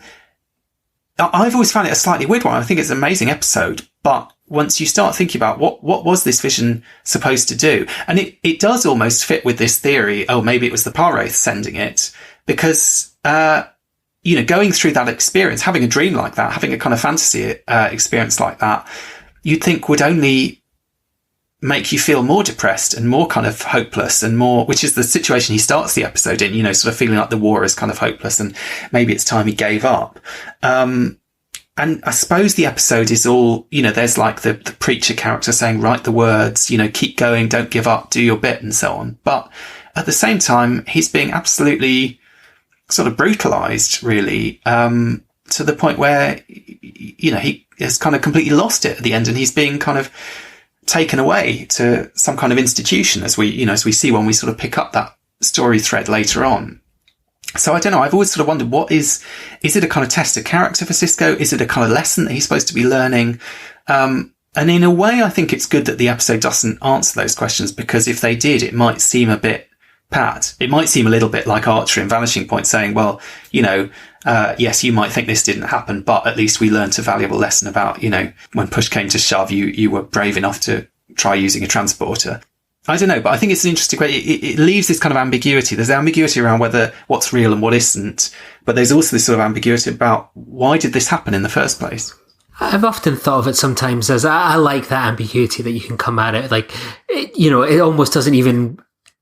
always found it a slightly weird one. I think it's an amazing episode, but once you start thinking about what was this vision supposed to do? And it does almost fit with this theory, oh, maybe it was the Parwraith sending it, because, you know, going through that experience, having a dream like that, having a kind of fantasy experience like that, you'd think would only make you feel more depressed and more kind of hopeless and more, which is the situation he starts the episode in, you know, sort of feeling like the war is kind of hopeless and maybe it's time he gave up. And I suppose the episode is all, you know, there's like the preacher character saying, write the words, you know, keep going, don't give up, do your bit and so on. But at the same time, he's being absolutely sort of brutalized, really, to the point where, you know, he has kind of completely lost it at the end, and he's being kind of taken away to some kind of institution, as we see when we sort of pick up that story thread later on. So I don't know. I've always sort of wondered, is it a kind of test of character for Sisko? Is it a kind of lesson that he's supposed to be learning? And in a way, I think it's good that the episode doesn't answer those questions, because if they did, it might seem a bit pat. It might seem a little bit like Archer in Vanishing Point saying, well, you know, yes, you might think this didn't happen, but at least we learned a valuable lesson about, you know, when push came to shove, you were brave enough to try using a transporter. I don't know, but I think it's an interesting way. It leaves this kind of ambiguity. There's ambiguity around whether what's real and what isn't, but there's also this sort of ambiguity about why did this happen in the first place? I've often thought of it sometimes as I like that ambiguity that you can come at it. Like, you know, it almost doesn't even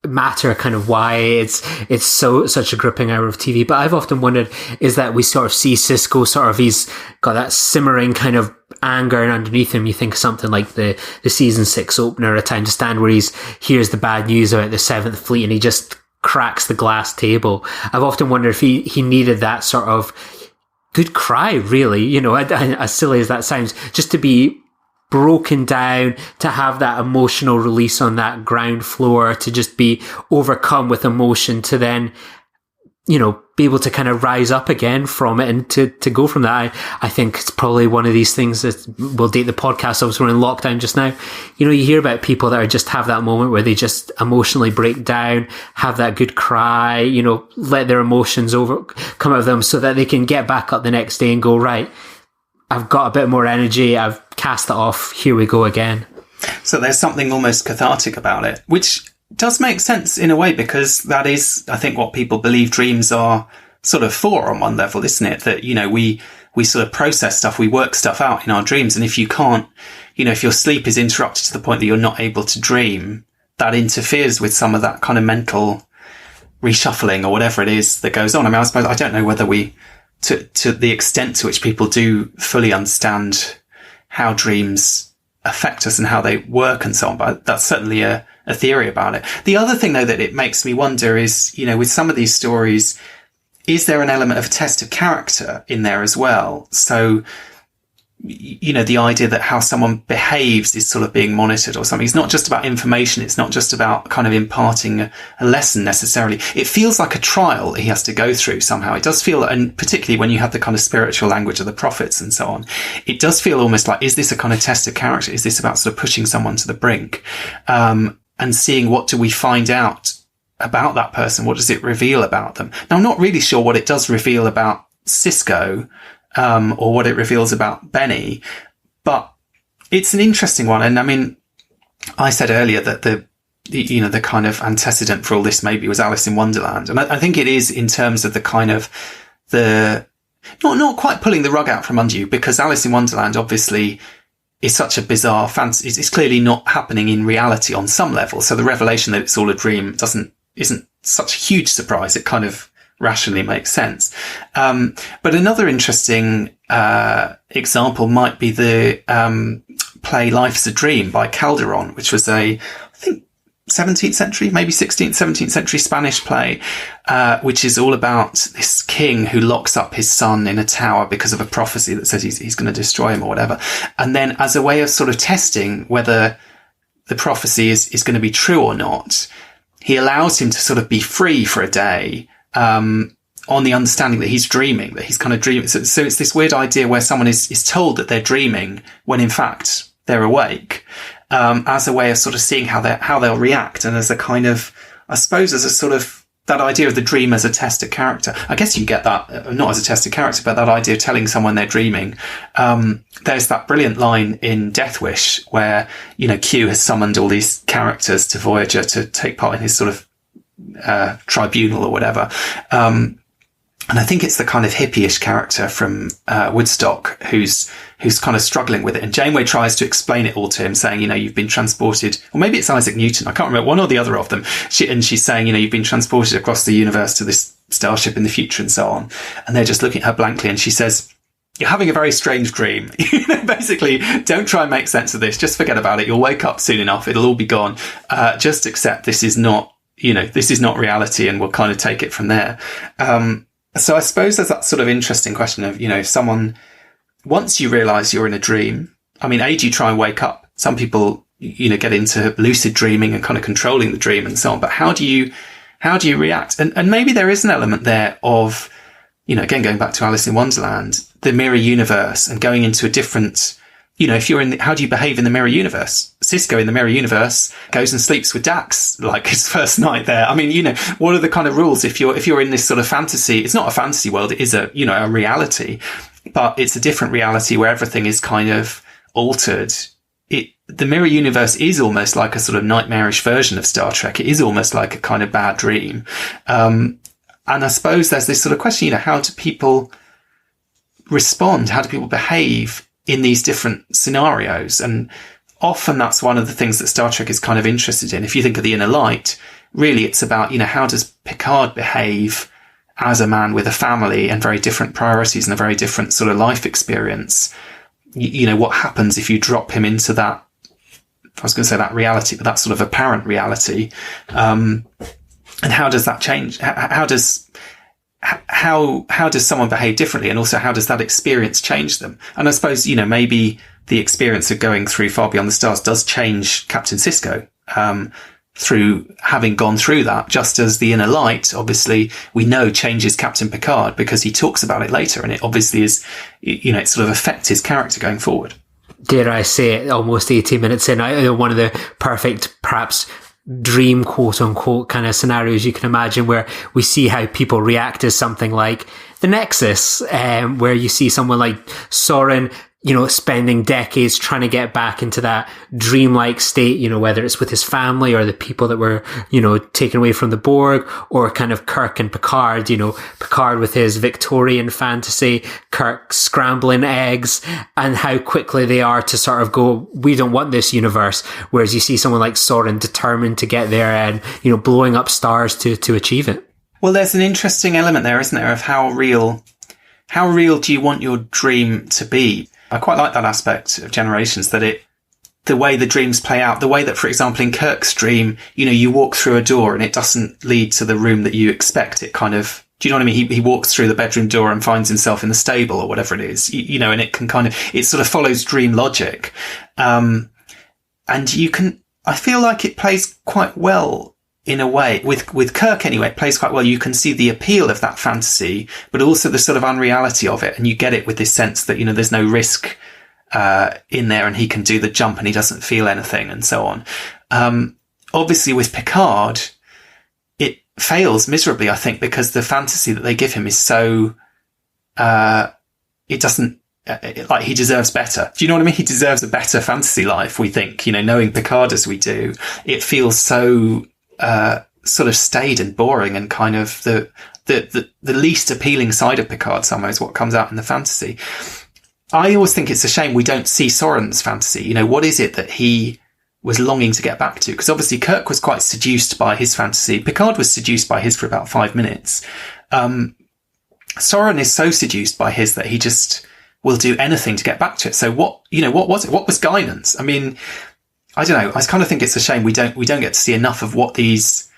matter kind of why it's such a gripping hour of TV. But I've often wondered, is that we sort of see Sisko sort of, he's got that simmering kind of anger, and underneath him you think of something like the season 6 opener, A Time to Stand, where hears the bad news about the 7th Fleet and he just cracks the glass table. I've often wondered if he needed that sort of good cry, really, you know, as silly as that sounds, just to be broken down, to have that emotional release on that ground floor, to just be overcome with emotion, to then, you know, be able to kind of rise up again from it and to go from that. I think it's probably one of these things that will date the podcast. Obviously, we're in lockdown just now. You know, you hear about people that are just have that moment where they just emotionally break down, have that good cry, you know, let their emotions come out of them so that they can get back up the next day and go, right, I've got a bit more energy, I've cast it off, here we go again. So there's something almost cathartic about it, which does make sense in a way, because that is, I think, what people believe dreams are sort of for on one level, isn't it? That, you know, we sort of process stuff, we work stuff out in our dreams. And if you can't, you know, if your sleep is interrupted to the point that you're not able to dream, that interferes with some of that kind of mental reshuffling or whatever it is that goes on. I mean, I suppose, I don't know whether we to the extent to which people do fully understand how dreams affect us and how they work and so on. But that's certainly a theory about it. The other thing, though, that it makes me wonder is, with some of these stories, is there an element of a test of character in there as well? So, the idea that how someone behaves is sort of being monitored or something. It's not just about information. It's not just about kind of imparting a lesson necessarily. It feels like a trial he has to go through somehow. It does feel, and particularly when you have the kind of spiritual language of the prophets and so on, it does feel almost like, is this a kind of test of character? Is this about sort of pushing someone to the brink, and seeing what do we find out about that person? What does it reveal about them? Now, I'm not really sure what it does reveal about Cisco, or what it reveals about Benny, but it's an interesting one. And I mean, I said earlier that the kind of antecedent for all this maybe was Alice in Wonderland. And I think it is in terms of the kind of not quite pulling the rug out from under you, because Alice in Wonderland obviously is such a bizarre fantasy. It's clearly not happening in reality on some level. So the revelation that it's all a dream isn't such a huge surprise. It kind of rationally makes sense. But another interesting example might be the play Life's a Dream by Calderon, which was I think 17th century, maybe 16th, 17th century Spanish play, which is all about this king who locks up his son in a tower because of a prophecy that says he's going to destroy him or whatever. And then as a way of sort of testing whether the prophecy is going to be true or not, he allows him to sort of be free for a day, on the understanding that he's dreaming, that he's kind of dreaming. So it's this weird idea where someone is told that they're dreaming when in fact they're awake, as a way of sort of seeing how they'll react. And as a kind of, I suppose, as a sort of that idea of the dream as a test of character. I guess you get that, not as a test of character, but that idea of telling someone they're dreaming. There's that brilliant line in Death Wish where, Q has summoned all these characters to Voyager to take part in his sort of tribunal or whatever. And I think it's the kind of hippie-ish character from Woodstock who's kind of struggling with it. And Janeway tries to explain it all to him, saying, you've been transported, or maybe it's Isaac Newton, I can't remember, one or the other of them. She's saying, you've been transported across the universe to this starship in the future and so on. And they're just looking at her blankly, and she says, you're having a very strange dream. Basically, don't try and make sense of this. Just forget about it. You'll wake up soon enough. It'll all be gone. Just accept this is not, this is not reality, and we'll kind of take it from there. So I suppose there's that sort of interesting question of, if someone, once you realize you're in a dream, I mean, do you try and wake up? Some people, get into lucid dreaming and kind of controlling the dream and so on. But how do you react? And maybe there is an element there of, again, going back to Alice in Wonderland, the mirror universe and going into a different, if you're how do you behave in the mirror universe? Cisco in the mirror universe goes and sleeps with Dax, like his first night there. I mean, what are the kind of rules if you're in this sort of fantasy? It's not a fantasy world. It is a reality, but it's a different reality where everything is kind of altered. The mirror universe is almost like a sort of nightmarish version of Star Trek. It is almost like a kind of bad dream. And I suppose there's this sort of question, how do people respond? How do people behave in these different scenarios? And often that's one of the things that Star Trek is kind of interested in. If you think of the Inner Light, really it's about, how does Picard behave as a man with a family and very different priorities and a very different sort of life experience? What happens if you drop him into that, I was going to say that reality, but that sort of apparent reality. And how does that change? How does someone behave differently? And also, how does that experience change them? And I suppose, maybe the experience of going through Far Beyond the Stars does change Captain Sisko, through having gone through that, just as the Inner Light, obviously, we know changes Captain Picard because he talks about it later. And it obviously is, it sort of affects his character going forward. Dare I say it, almost 18 minutes in, one of the perfect, perhaps, dream quote unquote kind of scenarios you can imagine, where we see how people react to something like the Nexus, where you see someone like Soren, spending decades trying to get back into that dreamlike state, whether it's with his family or the people that were, taken away from the Borg, or kind of Kirk and Picard, Picard with his Victorian fantasy, Kirk scrambling eggs, and how quickly they are to sort of go, we don't want this universe. Whereas you see someone like Soren determined to get there and, blowing up stars to achieve it. Well, there's an interesting element there, isn't there, of how real how real do you want your dream to be? I quite like that aspect of Generations, that the way the dreams play out, the way that, for example, in Kirk's dream, you walk through a door and it doesn't lead to the room that you expect. It kind of, do you know what I mean? He walks through the bedroom door and finds himself in the stable or whatever it is, and it can it sort of follows dream logic. And I feel like it plays quite well in a way with Kirk anyway. It plays quite well. You can see the appeal of that fantasy, but also the sort of unreality of it. And you get it with this sense that, there's no risk in there, and he can do the jump and he doesn't feel anything and so on. Obviously with Picard, it fails miserably, I think, because the fantasy that they give him is so, it doesn't, like, he deserves better. Do you know what I mean? He deserves a better fantasy life, we think, knowing Picard as we do. It feels so, sort of staid and boring, and kind of the least appealing side of Picard somehow is what comes out in the fantasy. I always think it's a shame we don't see Soren's fantasy. What is it that he was longing to get back to? Because obviously Kirk was quite seduced by his fantasy. Picard was seduced by his for about 5 minutes. Soren is so seduced by his that he just will do anything to get back to it. So what was it? What was Guinan's? I mean, I don't know. I kind of think it's a shame we don't get to see enough of what these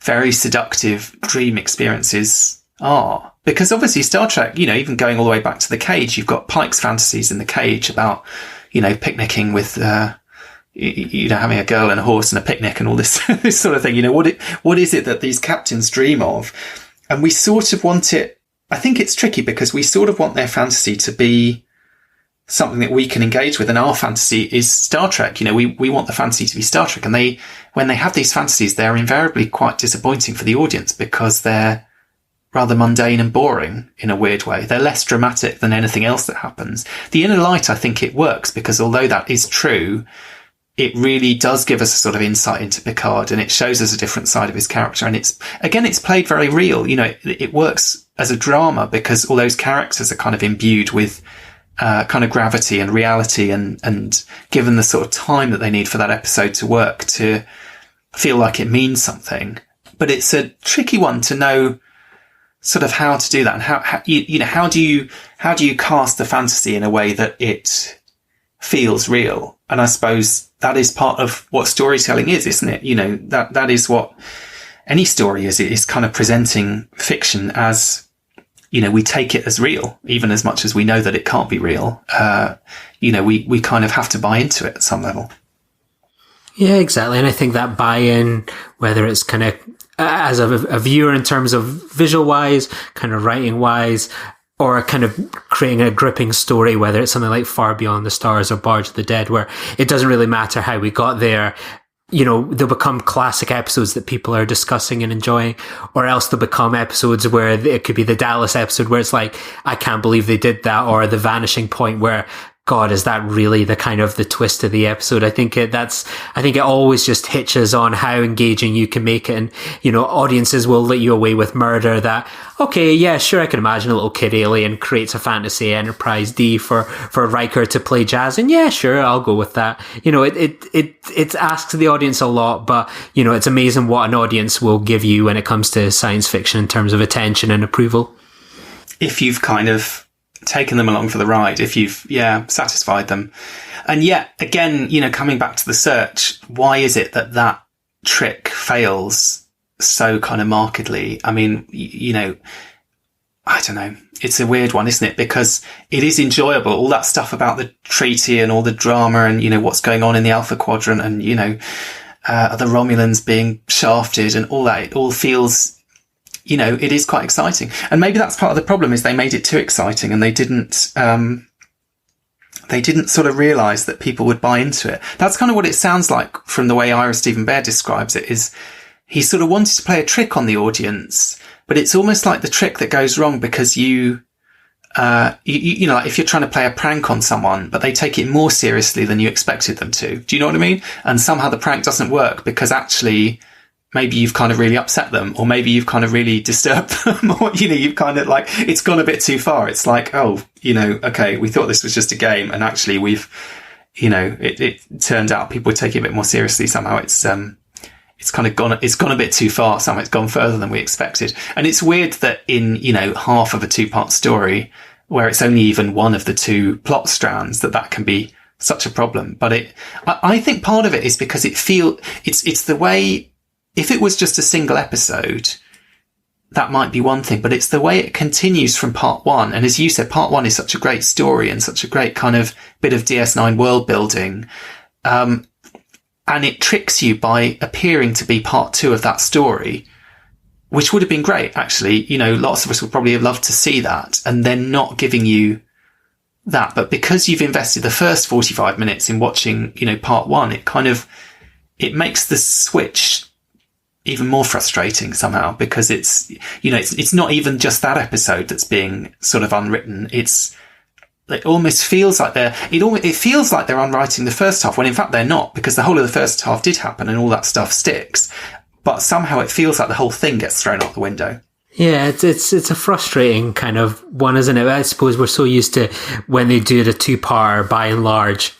very seductive dream experiences are. Because obviously Star Trek, even going all the way back to the Cage, you've got Pike's fantasies in the Cage about, picnicking with, having a girl and a horse and a picnic and all this, this sort of thing. What is it that these captains dream of? And we sort of want it. I think it's tricky because we sort of want their fantasy to be something that we can engage with. And our fantasy is Star Trek. We want the fantasy to be Star Trek. And when they have these fantasies, they're invariably quite disappointing for the audience because they're rather mundane and boring in a weird way. They're less dramatic than anything else that happens. The Inner Light, I think it works because although that is true, it really does give us a sort of insight into Picard, and it shows us a different side of his character. And it's played very real. It works as a drama because all those characters are kind of imbued with kind of gravity and reality, and given the sort of time that they need for that episode to work to feel like it means something. But it's a tricky one to know sort of how to do that, and how do you cast the fantasy in a way that it feels real? And I suppose that is part of what storytelling is, isn't it? That is what any story is. It is kind of presenting fiction as, we take it as real, even as much as we know that it can't be real. We kind of have to buy into it at some level. Yeah, exactly. And I think that buy-in, whether it's kind of as a viewer in terms of visual wise, kind of writing wise, or kind of creating a gripping story, whether it's something like Far Beyond the Stars or Barge of the Dead, where it doesn't really matter how we got there. They'll become classic episodes that people are discussing and enjoying, or else they'll become episodes where it could be the Dallas episode where it's like, I can't believe they did that, or the Vanishing Point where, God, is that really the kind of the twist of the episode? I think it always just hitches on how engaging you can make it. And, audiences will let you away with murder that, okay, yeah, sure, I can imagine a little kid alien creates a fantasy Enterprise D for Riker to play jazz. And yeah, sure, I'll go with that. It asks the audience a lot, but, it's amazing what an audience will give you when it comes to science fiction in terms of attention and approval. If you've kind of taken them along for the ride, if you've satisfied them. And yet again, coming back to the search, why is it that trick fails so kind of markedly? I mean, I don't know, it's a weird one, isn't it? Because it is enjoyable, all that stuff about the treaty and all the drama and what's going on in the Alpha Quadrant and the Romulans being shafted and all that. It all feels, it is quite exciting. And maybe that's part of the problem, is they made it too exciting and they didn't sort of realise that people would buy into it. That's kind of what it sounds like from the way Ira Stephen Bear describes it, is he sort of wanted to play a trick on the audience, but it's almost like the trick that goes wrong because like if you're trying to play a prank on someone, but they take it more seriously than you expected them to. Do you know what I mean? And somehow the prank doesn't work because actually maybe you've kind of really upset them, or maybe you've kind of really disturbed them, or, you've kind of like, it's gone a bit too far. It's like, okay, we thought this was just a game. And actually we've, it turned out people would take it a bit more seriously. Somehow it's kind of gone a bit too far. Somehow it's gone further than we expected. And it's weird that in, half of a 2-part story, where it's only even one of the two plot strands, that can be such a problem. But I think part of it is because it's the way, if it was just a single episode, that might be one thing, but it's the way it continues from part one. And as you said, part one is such a great story and such a great kind of bit of DS9 world building. And it tricks you by appearing to be part two of that story, which would have been great, actually. You know, lots of us would probably have loved to see that, and then not giving you that. But because you've invested the first 45 minutes in watching, you know, part one, it makes the switch even more frustrating somehow, because it's, you know, it's not even just that episode that's being sort of unwritten. It almost feels like it feels like they're unwriting the first half, when in fact they're not, because the whole of the first half did happen and all that stuff sticks. But somehow it feels like the whole thing gets thrown out the window. Yeah, it's a frustrating kind of one, isn't it? I suppose we're so used to when they do the two-part, by and large,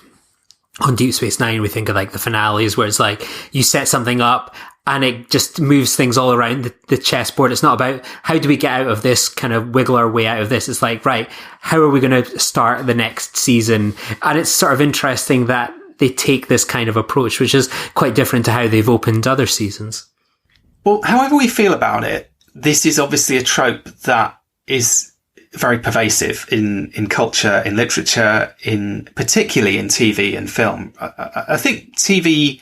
on Deep Space Nine, we think of like the finales where it's like you set something up and it just moves things all around the chessboard. It's not about how do we get out of this, kind of wiggle our way out of this. It's like, right, how are we going to start the next season? And it's sort of interesting that they take this kind of approach, which is quite different to how they've opened other seasons. Well, however we feel about it, this is obviously a trope that is very pervasive in culture, in literature, particularly in TV and film. I think TV,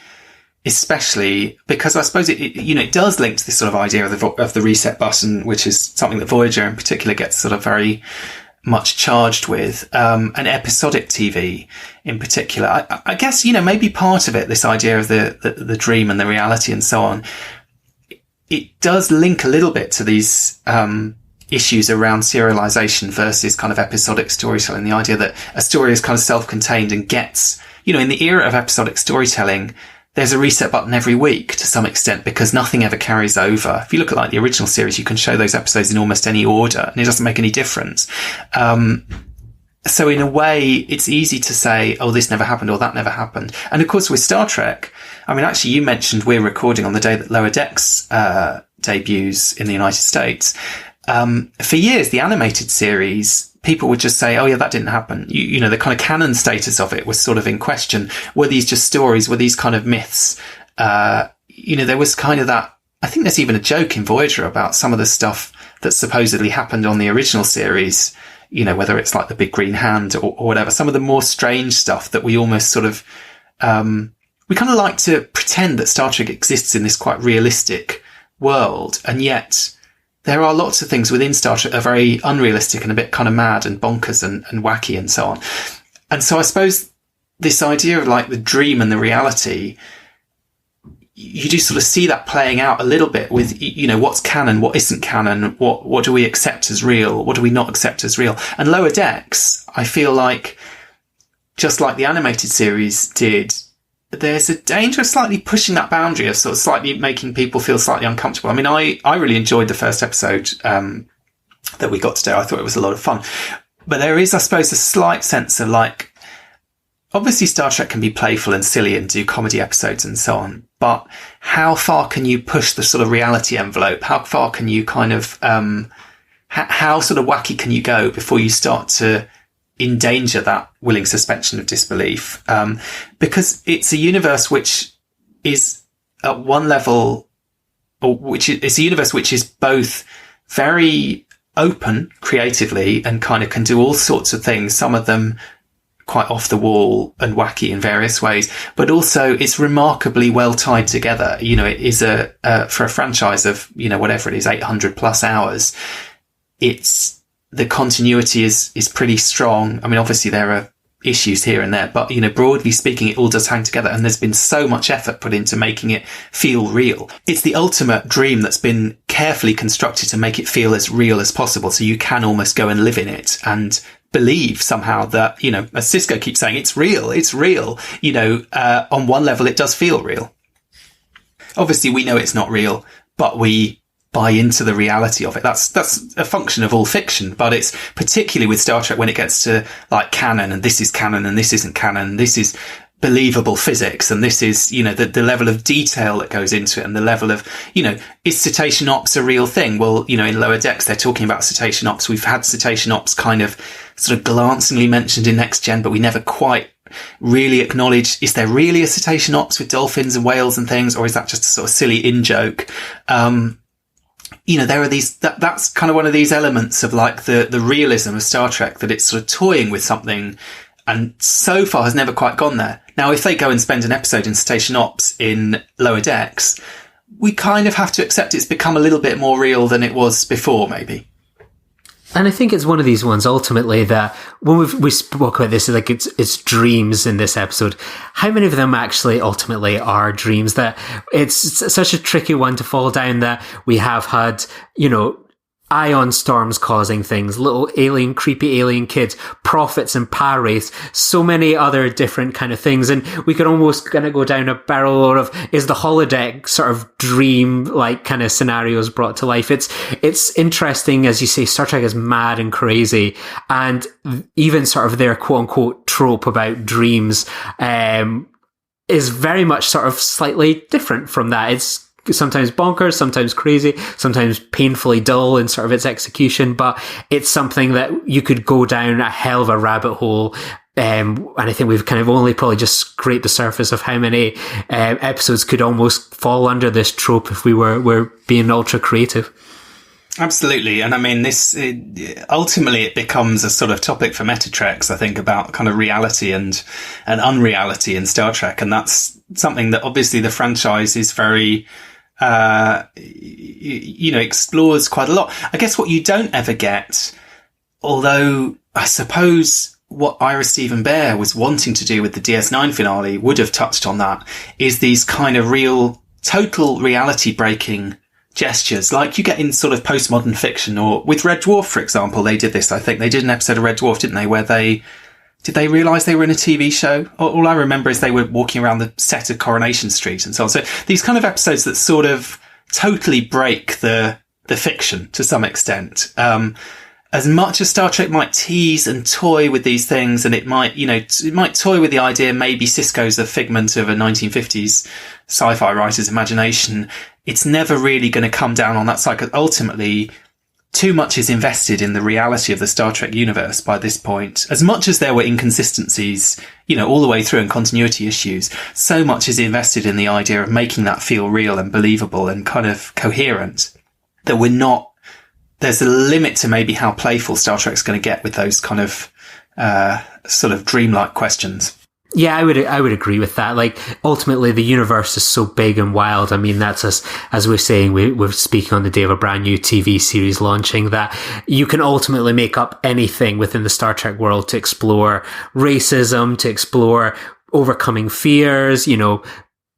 especially because I suppose it does link to this sort of idea of the reset button, which is something that Voyager in particular gets sort of very much charged with, and episodic TV in particular. I guess, you know, maybe part of it, this idea of the dream and the reality and so on, it does link a little bit to these issues around serialization versus kind of episodic storytelling. The idea that a story is kind of self-contained and gets, you know, in the era of episodic storytelling, there's a reset button every week to some extent because nothing ever carries over. If you look at like the original series, you can show those episodes in almost any order and it doesn't make any difference. So in a way, it's easy to say, oh, this never happened or that never happened. And of course, with Star Trek, I mean, actually, you mentioned we're recording on the day that Lower Decks debuts in the United States. For years, the animated series, people would just say, oh, yeah, that didn't happen. You know, the kind of canon status of it was sort of in question. Were these just stories? Were these kind of myths? You know, there was kind of that. I think there's even a joke in Voyager about some of the stuff that supposedly happened on the original series, you know, whether it's like the big green hand or whatever, some of the more strange stuff that we almost sort of, we kind of like to pretend that Star Trek exists in this quite realistic world. And yet there are lots of things within Star Trek that are very unrealistic and a bit kind of mad and bonkers and wacky and so on. And so I suppose this idea of like the dream and the reality, you do sort of see that playing out a little bit with, you know, what's canon, what isn't canon, what do we accept as real, what do we not accept as real. And Lower Decks, I feel like, just like the animated series did, there's a danger of slightly pushing that boundary of sort of slightly making people feel slightly uncomfortable. I mean, I really enjoyed the first episode that we got today. I thought it was a lot of fun. But there is, I suppose, a slight sense of like, obviously Star Trek can be playful and silly and do comedy episodes and so on. But how far can you push the sort of reality envelope? How far can you kind of, how sort of wacky can you go before you start to endanger that willing suspension of disbelief? Because it's a universe which is at one level, it's a universe which is both very open creatively and kind of can do all sorts of things. Some of them quite off the wall and wacky in various ways, but also it's remarkably well tied together. You know, it is for a franchise of, you know, whatever it is, 800 plus hours, the continuity is pretty strong. I mean, obviously there are issues here and there, but, you know, broadly speaking, it all does hang together. And there's been so much effort put into making it feel real. It's the ultimate dream that's been carefully constructed to make it feel as real as possible. So you can almost go and live in it and believe somehow that, you know, as Cisco keeps saying, it's real, you know, on one level, it does feel real. Obviously, we know it's not real, but we buy into the reality of it. That's a function of all fiction, but it's particularly with Star Trek when it gets to like canon and this is canon and this isn't canon. This is, believable physics, and this is, you know, the level of detail that goes into it, and the level of, you know, is cetacean ops a real thing? Well, you know, in Lower Decks, they're talking about cetacean ops. We've had cetacean ops kind of sort of glancingly mentioned in Next Gen, but we never quite really acknowledged, is there really a cetacean ops with dolphins and whales and things, or is that just a sort of silly in-joke? You know, there are these, that's kind of one of these elements of like the realism of Star Trek, that it's sort of toying with something, and so far has never quite gone there. Now, if they go and spend an episode in Cetacean Ops in Lower Decks, we kind of have to accept it's become a little bit more real than it was before, maybe. And I think it's one of these ones, ultimately, that when we spoke about this, like it's dreams in this episode. How many of them actually ultimately are dreams? That it's such a tricky one to fall down, that we have had, you know, ion storms causing things, little creepy alien kids, prophets and paras, so many other different kind of things. And we could almost kind of go down a barrel of, is the holodeck sort of dream like kind of scenarios brought to life? It's interesting, as you say, Star Trek is mad and crazy. And even sort of their quote unquote trope about dreams, is very much sort of slightly different from that. It's sometimes bonkers, sometimes crazy, sometimes painfully dull in sort of its execution, but it's something that you could go down a hell of a rabbit hole. And I think we've kind of only probably just scraped the surface of how many episodes could almost fall under this trope if we were being ultra creative. Absolutely. And I mean, ultimately it becomes a sort of topic for Metatreks, I think, about kind of reality and unreality in Star Trek. And that's something that obviously the franchise is very, you know, explores quite a lot. I guess what you don't ever get, although I suppose what Ira Steven Behr was wanting to do with the DS9 finale would have touched on that, is these kind of real, total reality breaking gestures like you get in sort of postmodern fiction, or with Red Dwarf, for example. They did this, I think. They did an episode of Red Dwarf, didn't they, where did they realise they were in a TV show? All I remember is they were walking around the set of Coronation Street and so on. So these kind of episodes that sort of totally break the fiction to some extent. As much as Star Trek might tease and toy with these things, and it might toy with the idea maybe Sisko's a figment of a 1950s sci-fi writer's imagination, it's never really going to come down on that side, because ultimately too much is invested in the reality of the Star Trek universe by this point. As much as there were inconsistencies, you know, all the way through, and continuity issues, so much is invested in the idea of making that feel real and believable and kind of coherent, that there's a limit to maybe how playful Star Trek's going to get with those kind of sort of dreamlike questions. Yeah, I would agree with that. Like, ultimately, the universe is so big and wild. I mean, that's as we're saying, we're speaking on the day of a brand new TV series launching, that you can ultimately make up anything within the Star Trek world to explore racism, to explore overcoming fears, you know,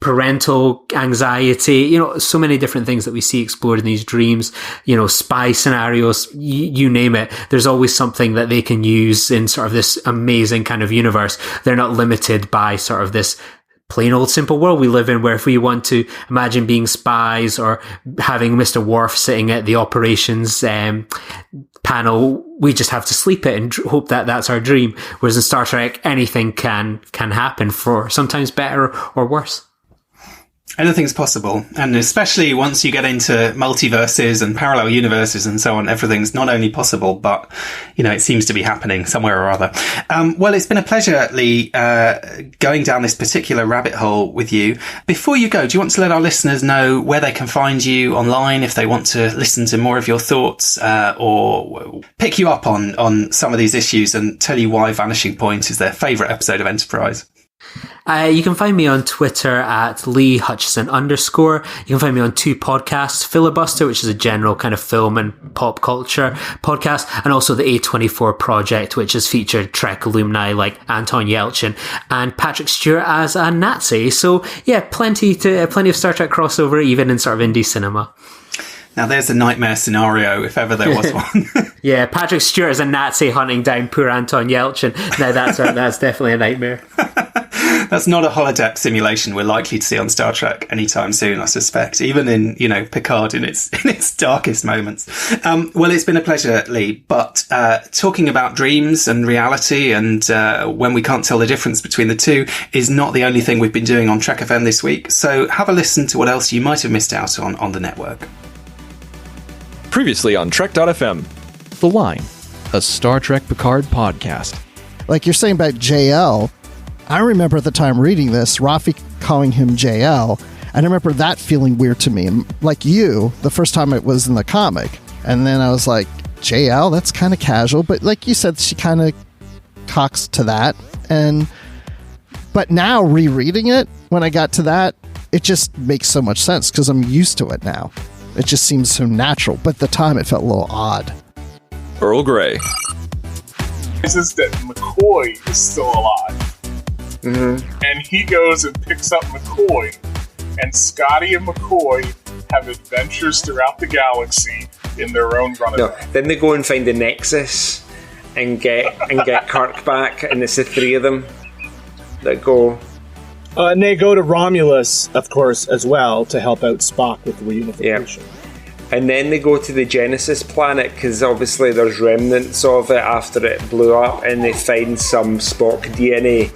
parental anxiety, you know, so many different things that we see explored in these dreams, you know, spy scenarios, you name it. There's always something that they can use in sort of this amazing kind of universe. They're not limited by sort of this plain old simple world we live in, where if we want to imagine being spies or having Mr. Worf sitting at the operations panel, we just have to sleep it and hope that that's our dream. Whereas in Star Trek, anything can happen, for sometimes better or worse. Anything's possible. And especially once you get into multiverses and parallel universes and so on, everything's not only possible, but, you know, it seems to be happening somewhere or other. Well, it's been a pleasure, Lee, going down this particular rabbit hole with you. Before you go, do you want to let our listeners know where they can find you online if they want to listen to more of your thoughts, or pick you up on some of these issues and tell you why Vanishing Point is their favourite episode of Enterprise? You can find me on Twitter at Lee Hutchison _. You can find me on 2 podcasts, Filibuster, which is a general kind of film and pop culture podcast, and also the A24 Project, which has featured Trek alumni like Anton Yelchin and Patrick Stewart as a Nazi. So yeah, plenty of Star Trek crossover, even in sort of indie cinema. Now there's a nightmare scenario, if ever there was one. Yeah, Patrick Stewart as a Nazi hunting down poor Anton Yelchin. Now that's definitely a nightmare. That's not a holodeck simulation we're likely to see on Star Trek anytime soon, I suspect, even in, Picard in its darkest moments. Well, it's been a pleasure, Lee, but talking about dreams and reality and when we can't tell the difference between the two is not the only thing we've been doing on Trek FM this week, so have a listen to what else you might have missed out on the network. Previously on Trek.fm. The Line, a Star Trek Picard podcast. Like you're saying about JL, I remember at the time reading this, Rafi calling him JL, and I remember that feeling weird to me. Like you, the first time it was in the comic. And then I was like, JL, that's kind of casual. But like you said, she kind of talks to that. But now rereading it, when I got to that, it just makes so much sense because I'm used to it now. It just seems so natural. But at the time, it felt a little odd. Earl Grey. Is that McCoy is still alive. Mm-hmm. And he goes and picks up McCoy. And Scotty and McCoy have adventures throughout the galaxy in their own running. No, then they go and find the Nexus and get Kirk back, and it's the three of them that go. And they go to Romulus, of course, as well, to help out Spock with the reunification. Yeah. And then they go to the Genesis planet, because obviously there's remnants of it after it blew up, and they find some Spock DNA,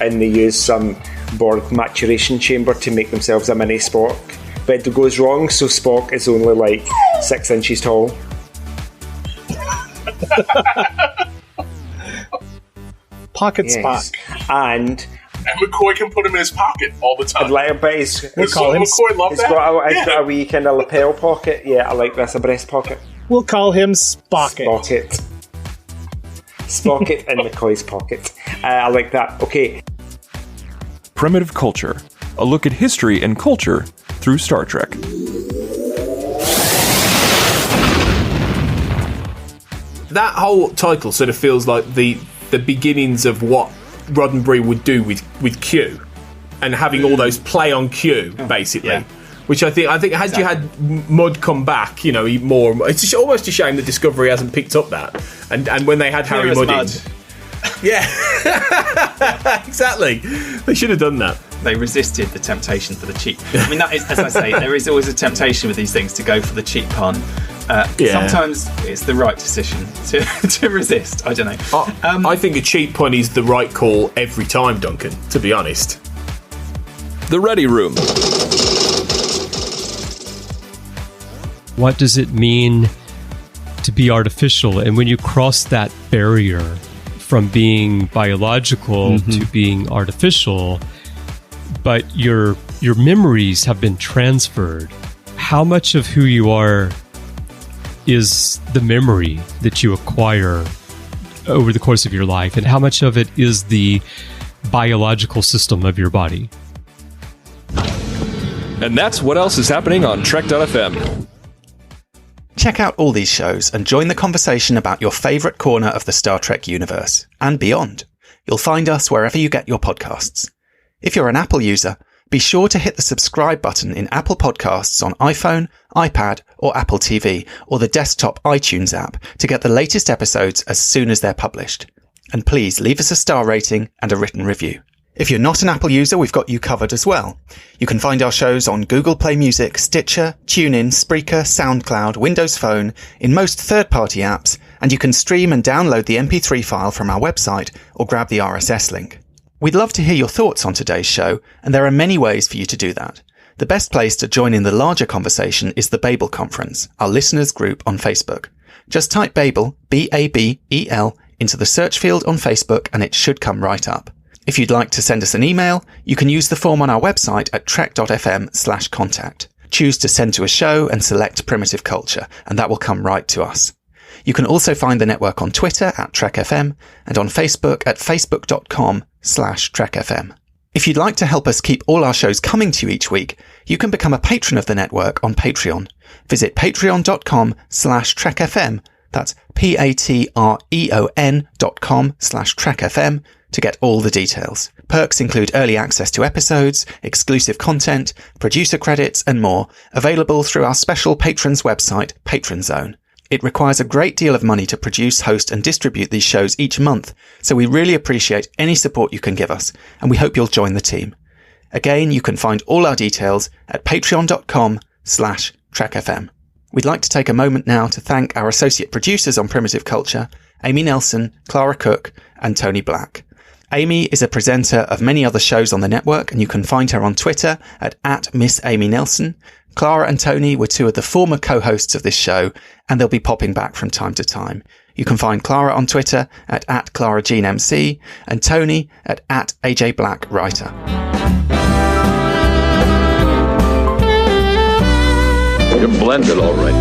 and they use some Borg maturation chamber to make themselves a mini Spock. But it goes wrong, so Spock is only like 6 inches tall. Pocket Spock. And McCoy can put him in his pocket all the time. But he's got a wee kind of lapel pocket. Yeah, I like this, a breast pocket. We'll call him Spocket. Spocket in McCoy's pocket. I like that. Okay. Primitive Culture, a look at history and culture through Star Trek. That whole title sort of feels like the beginnings of what Roddenberry would do with Q, and having all those play on Q, basically. Yeah. Which I think had you had Mudd come back, more. It's almost a shame that Discovery hasn't picked up that. And when they had Harry Mudd in, yeah, exactly. They should have done that. They resisted the temptation for the cheap. I mean, that is, as I say, there is always a temptation with these things to go for the cheap pun. Sometimes it's the right decision to resist. I don't know. I think a cheap pun is the right call every time, Duncan, to be honest. The Ready Room. What does it mean to be artificial? And when you cross that barrier from being biological to being artificial, but your memories have been transferred, how much of who you are is the memory that you acquire over the course of your life, and how much of it is the biological system of your body? And that's what else is happening on Trek.fm. Check out all these shows and join the conversation about your favourite corner of the Star Trek universe and beyond. You'll find us wherever you get your podcasts. If you're an Apple user, be sure to hit the subscribe button in Apple Podcasts on iPhone, iPad, or Apple TV, or the desktop iTunes app to get the latest episodes as soon as they're published. And please leave us a star rating and a written review. If you're not an Apple user, we've got you covered as well. You can find our shows on Google Play Music, Stitcher, TuneIn, Spreaker, SoundCloud, Windows Phone, in most third-party apps, and you can stream and download the MP3 file from our website or grab the RSS link. We'd love to hear your thoughts on today's show, and there are many ways for you to do that. The best place to join in the larger conversation is the Babel Conference, our listeners group on Facebook. Just type Babel, B-A-B-E-L, into the search field on Facebook and it should come right up. If you'd like to send us an email, you can use the form on our website at trek.fm/contact. Choose to send to a show and select Primitive Culture, and that will come right to us. You can also find the network on Twitter at TrekFM and on Facebook at facebook.com/TrekFM. If you'd like to help us keep all our shows coming to you each week, you can become a patron of the network on Patreon. Visit patreon.com/TrekFM. That's patreon.com/TrekFM to get all the details. Perks include early access to episodes, exclusive content, producer credits, and more, available through our special patrons website, Patron Zone. It requires a great deal of money to produce, host and distribute these shows each month, so we really appreciate any support you can give us, and we hope you'll join the team. Again, you can find all our details at patreon.com/trekfm. We'd like to take a moment now to thank our associate producers on Primitive Culture, Amy Nelson, Clara Cook, and Tony Black. Amy is a presenter of many other shows on the network, and you can find her on Twitter at Miss Amy Nelson. Clara and Tony were two of the former co-hosts of this show, and they'll be popping back from time to time. You can find Clara on Twitter at ClaraJeanMC, and Tony at AJ Black Writer. You're blended all right.